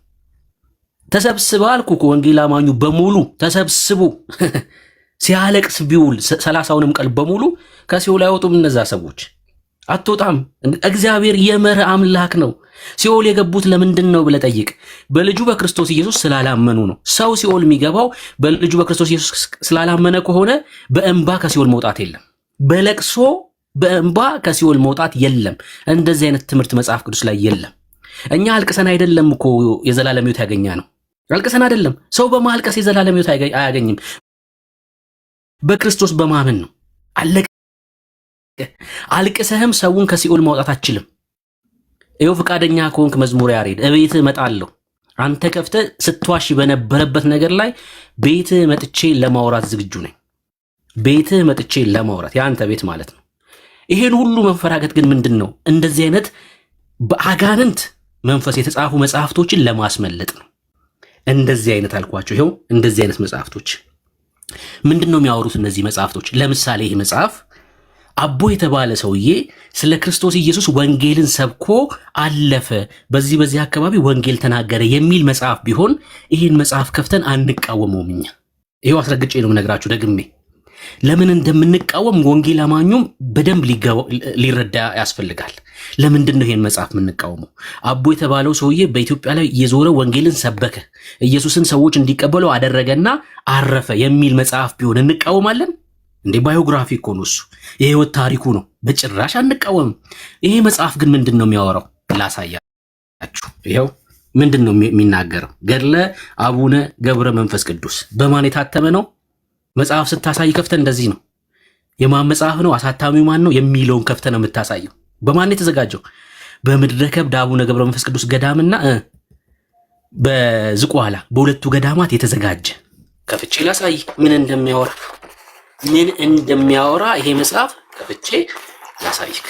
ተሰብስበ አልኩ እኮ ወንጌል አማኙ በሙሉ ተሰብስቦ ሲያለቅስ ቢውል 30ውንም ቀን በሙሉ ከሲኦል አይወጡም። እነዛ ሰዎች አትወጣም። እግዚአብሔር የመርህ አምላክ ነው። ሲኦል የገቡት ለምንድን ነው ብለህ ጠይቅ። በልጁ በክርስቶስ ኢየሱስ ስላላመኑ ነው። ሰው ሲኦል የሚገባው በልጁ በክርስቶስ ኢየሱስ ስላላመነ ከሆነ በእንባ ከሲኦል መውጣት የለም። በለቅሶ በእንባ ከሲኦል መውጣት የለም። እንደዚህ አይነት ትምህርት መጽሐፍ ቅዱስ ላይ የለም። እኛ አልቅሰን አይደለም እኮ የዘላለም ሕይወት ያገኛ ነው። አልቅሰን አይደለም። ሰው በማልቀስ የዘላለም ሕይወት አያገኝም። በክርስቶስ በማመን ነው። አለቀ። አልቅሰህም ሰውን ከሲኦል ማውጣት አትችልም። ይኸው ፈቃደኛ ከሆንክ መዝሙር ያሬድ እቤትህ እመጣለሁ። አንተ ከፍተህ ስትዋሽ በነበረበት ነገር ላይ ቤትህ መጥቼ ለማውራት ዝግጁ ነኝ። ቤትህ መጥቼ ለማውራት የአንተ ቤት ማለት ነው። ይሄን ሁሉ መፈራገጥ ግን ምንድን ነው? እንደዚህ አይነት በአጋንንት መንፈስ የተጻፉ መጽሐፍቶችን ለማስመለጥ ነው። እንደዚህ አይነት አልኳቸው። ይኸው እንደዚህ አይነት መጽሐፍቶች ምንድን ነው የሚያወሩት? እነዚህ መጽሐፍቶች ለምሳሌ ይህ መጽሐፍ አቦ የተባለ ሰውዬ ስለ ክርስቶስ ኢየሱስ ወንጌልን ሰብኮ አለፈ፣ በዚህ አካባቢ ወንጌል ተናገረ የሚል መጽሐፍ ቢሆን ይህን መጽሐፍ ከፍተን አንቃወመውም። እኛ ይኸው አስረግጬ ነው የምነግራችሁ ደግሜ። ለምን እንደምንቃወም ወንጌል አማኙም በደንብ ሊረዳ ያስፈልጋል። ለምንድን ነው ይህን መጽሐፍ የምንቃወመው? አቦ የተባለው ሰውዬ በኢትዮጵያ ላይ የዞረ ወንጌልን ሰበከ፣ ኢየሱስን ሰዎች እንዲቀበሉ አደረገና አረፈ የሚል መጽሐፍ ቢሆን እንቃወማለን እንዴ? ባዮግራፊ እኮ ነው እሱ፣ የህይወት ታሪኩ ነው። በጭራሽ አንቃወምም። ይሄ መጽሐፍ ግን ምንድን ነው የሚያወራው? ላሳያችሁ። ይኸው ምንድን ነው የሚናገረው? ገድለ አቡነ ገብረ መንፈስ ቅዱስ በማን የታተመ ነው? መጽሐፍ ስታሳይ ከፍተ እንደዚህ ነው። የማን መጽሐፍ ነው? አሳታሚው ማን ነው የሚለውን ከፍተ ነው የምታሳየው። በማን የተዘጋጀው? በምድረ ከብድ አቡነ ገብረ መንፈስ ቅዱስ ገዳምና በዝቋላ በሁለቱ ገዳማት የተዘጋጀ። ከፍቼ ላሳይ ምን እንደሚያወራ ይሄ መጽሐፍ ከፍቼ ላሳይክ።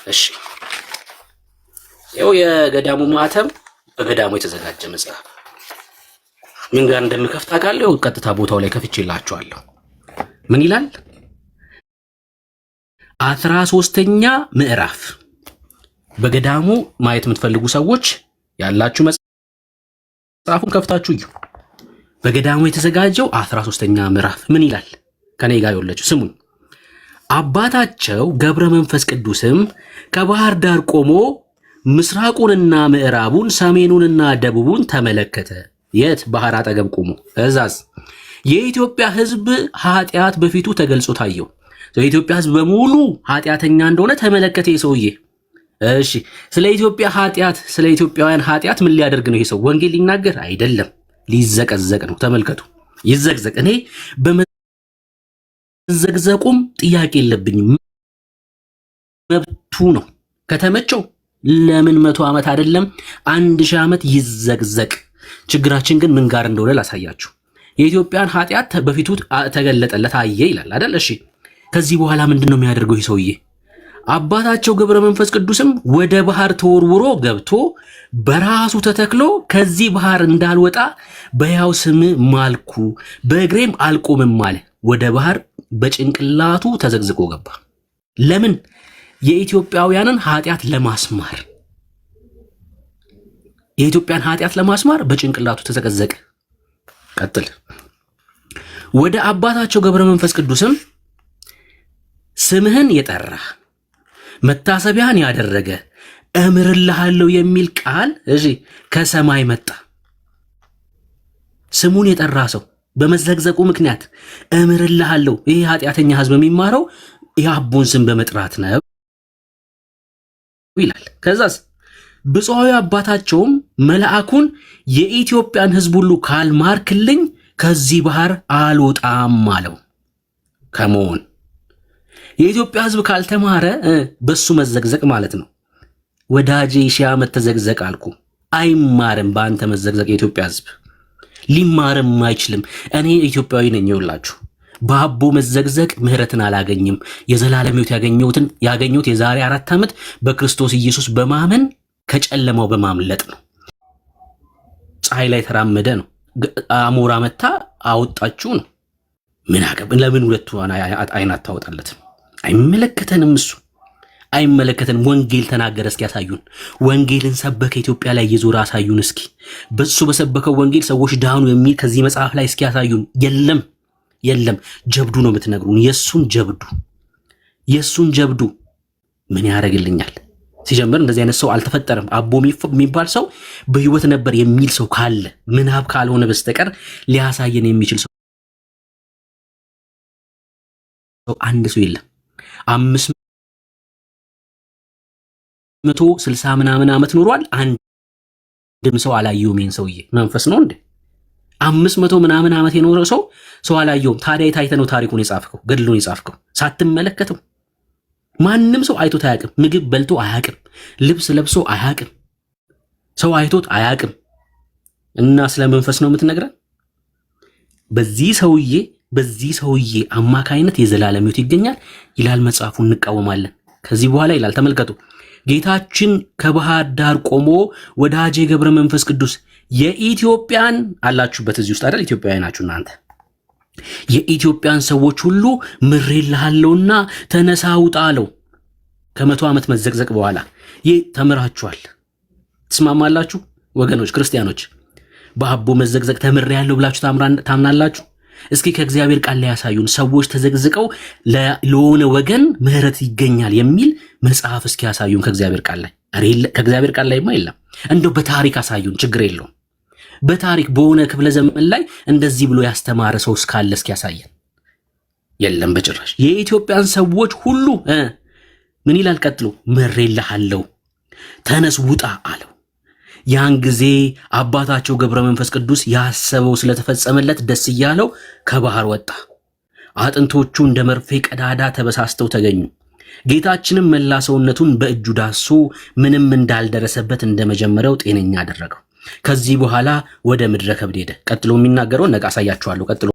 እሺ ይኸው የገዳሙ ማተም በገዳሙ የተዘጋጀ መጽሐፍ ምን ጋር እንደምከፍት አውቃለሁ። ቀጥታ ቦታው ላይ ከፍቼላችኋለሁ። ምን ይላል? 13ኛ ምዕራፍ። በገዳሙ ማየት የምትፈልጉ ሰዎች ያላችሁ መጽሐፉን ከፍታችሁ እዩ። በገዳሙ የተዘጋጀው 13ኛ ምዕራፍ ምን ይላል? ከኔ ጋር ያለችው ስሙን። አባታቸው ገብረ መንፈስ ቅዱስም ከባህር ዳር ቆሞ ምስራቁንና ምዕራቡን ሰሜኑንና ደቡቡን ተመለከተ። የት? ባህር አጠገብ ቆሞ። እዛዝ የኢትዮጵያ ሕዝብ ኃጢአት በፊቱ ተገልጾ ታየው። የኢትዮጵያ ሕዝብ በሙሉ ኃጢአተኛ እንደሆነ ተመለከተ የሰውዬ። እሺ ስለ ኢትዮጵያ ኃጢአት፣ ስለ ኢትዮጵያውያን ኃጢአት ምን ሊያደርግ ነው ይሄ ሰው? ወንጌል ሊናገር አይደለም፣ ሊዘቀዘቅ ነው። ተመልከቱ፣ ይዘቅዘቅ። እኔ በመዘቅዘቁም ጥያቄ የለብኝም፣ መብቱ ነው። ከተመቸው ለምን 100 ዓመት አይደለም 1000 ዓመት ይዘቅዘቅ። ችግራችን ግን ምን ጋር እንደሆነ ላሳያችሁ። የኢትዮጵያን ኃጢአት በፊቱ ተገለጠለት አየ ይላል አይደል? እሺ ከዚህ በኋላ ምንድነው የሚያደርገው ይህ ሰውዬ? አባታቸው ገብረ መንፈስ ቅዱስም ወደ ባህር ተወርውሮ ገብቶ በራሱ ተተክሎ ከዚህ ባህር እንዳልወጣ በያው ስም ማልኩ፣ በእግሬም አልቆምም አለ። ወደ ባህር በጭንቅላቱ ተዘግዝቆ ገባ። ለምን? የኢትዮጵያውያንን ኃጢአት ለማስማር፣ የኢትዮጵያን ኃጢአት ለማስማር በጭንቅላቱ ተዘቀዘቀ። ቀጥል። ወደ አባታቸው ገብረ መንፈስ ቅዱስም ስምህን የጠራ መታሰቢያን ያደረገ እምርልሃለሁ የሚል ቃል ከሰማይ መጣ። ስሙን የጠራ ሰው በመዘግዘቁ ምክንያት እምርልሃለሁ። ይህ ኃጢአተኛ ህዝብ የሚማረው የአቡን ስም በመጥራት ነው ይላል። ከዛስ ብፁዓዊ አባታቸውም መልአኩን የኢትዮጵያን ሕዝብ ሁሉ ካልማርክልኝ ከዚህ ባህር አልወጣም አለው። ከመሆን የኢትዮጵያ ሕዝብ ካልተማረ በሱ መዘግዘቅ ማለት ነው። ወዳጄ 1000 ዓመት ተዘግዘቅ አልኩ። አይማርም በአንተ መዘግዘቅ። የኢትዮጵያ ሕዝብ ሊማርም አይችልም። እኔ ኢትዮጵያዊ ነኝ። ይውላችሁ በአቦ መዘግዘቅ ምህረትን አላገኝም። የዘላለም ሕይወት ያገኘሁት የዛሬ 4 ዓመት በክርስቶስ ኢየሱስ በማመን ከጨለማው በማምለጥ ነው። ፀሐይ ላይ ተራመደ ነው። አሞራ መታ አወጣችሁ ነው። ምን አገብ ለምን ሁለቱ አይን አታወጣለትም? አይመለከተንም። እሱ አይመለከተንም። ወንጌል ተናገረ እስኪ ያሳዩን። ወንጌልን ሰበከ ኢትዮጵያ ላይ እየዞረ አሳዩን እስኪ። በሱ በሰበከው ወንጌል ሰዎች ዳኑ የሚል ከዚህ መጽሐፍ ላይ እስኪ ያሳዩን። የለም። ጀብዱ ነው የምትነግሩን። የሱን ጀብዱ ምን ያደርግልኛል? ሲጀምር እንደዚህ አይነት ሰው አልተፈጠረም። አቦ የሚባል ሰው በህይወት ነበር የሚል ሰው ካለ ምናብ ካልሆነ በስተቀር ሊያሳየን የሚችል ሰው አንድ ሰው የለም። 560 ምናምን ዓመት ኖሯል። አንድም ሰው አላየውም። ይሄን ሰውዬ መንፈስ ነው እንዴ? 500 ምናምን ዓመት የኖረው ሰው አላየውም። ታዲያ የታይተ ነው ታሪኩን የጻፍከው ገድሉን የጻፍከው ሳትመለከተው? ማንም ሰው አይቶት አያውቅም። ምግብ በልቶ አያውቅም። ልብስ ለብሶ አያውቅም። ሰው አይቶት አያውቅም። እና ስለ መንፈስ ነው የምትነግረን? በዚህ ሰውዬ አማካይነት የዘላለም ሕይወት ይገኛል ይላል መጽሐፉ። እንቃወማለን። ከዚህ በኋላ ይላል ተመልከቱ። ጌታችን ከባህር ዳር ቆሞ ወዳጄ ገብረ መንፈስ ቅዱስ የኢትዮጵያን አላችሁበት እዚህ ውስጥ አይደል? ኢትዮጵያውያን ናችሁ እናንተ። የኢትዮጵያን ሰዎች ሁሉ ምሬልሃለሁና ተነሳ ውጣ አለው። ከ100 ዓመት መዘቅዘቅ በኋላ ይህ ተምራችኋል። ትስማማላችሁ ወገኖች ክርስቲያኖች? በአቦ መዘቅዘቅ ተምሬያለሁ ብላችሁ ታምናላችሁ? እስኪ ከእግዚአብሔር ቃል ላይ ያሳዩን። ሰዎች ተዘግዝቀው ለሆነ ወገን ምህረት ይገኛል የሚል መጽሐፍ እስኪ ያሳዩን ከእግዚአብሔር ቃል ላይ። ከእግዚአብሔር ቃል ላይማ የለም። እንደው በታሪክ አሳዩን፣ ችግር የለውም። በታሪክ በሆነ ክፍለ ዘመን ላይ እንደዚህ ብሎ ያስተማረ ሰው እስካለ እስኪ ያሳየን። የለም በጭራሽ። የኢትዮጵያን ሰዎች ሁሉ ምን ይላል ቀጥሎ? ምሬልሃለሁ ተነስ ውጣ አለው። ያን ጊዜ አባታቸው ገብረ መንፈስ ቅዱስ ያሰበው ስለተፈጸመለት ደስ እያለው ከባህር ወጣ። አጥንቶቹ እንደ መርፌ ቀዳዳ ተበሳስተው ተገኙ። ጌታችንም መላ ሰውነቱን በእጁ ዳሶ ምንም እንዳልደረሰበት እንደመጀመሪያው ጤነኛ አደረገው። ከዚህ በኋላ ወደ ምድረ ከብድ ሄደ። ቀጥሎ የሚናገረውን ነቃ አሳያችኋለሁ። ቀጥሎ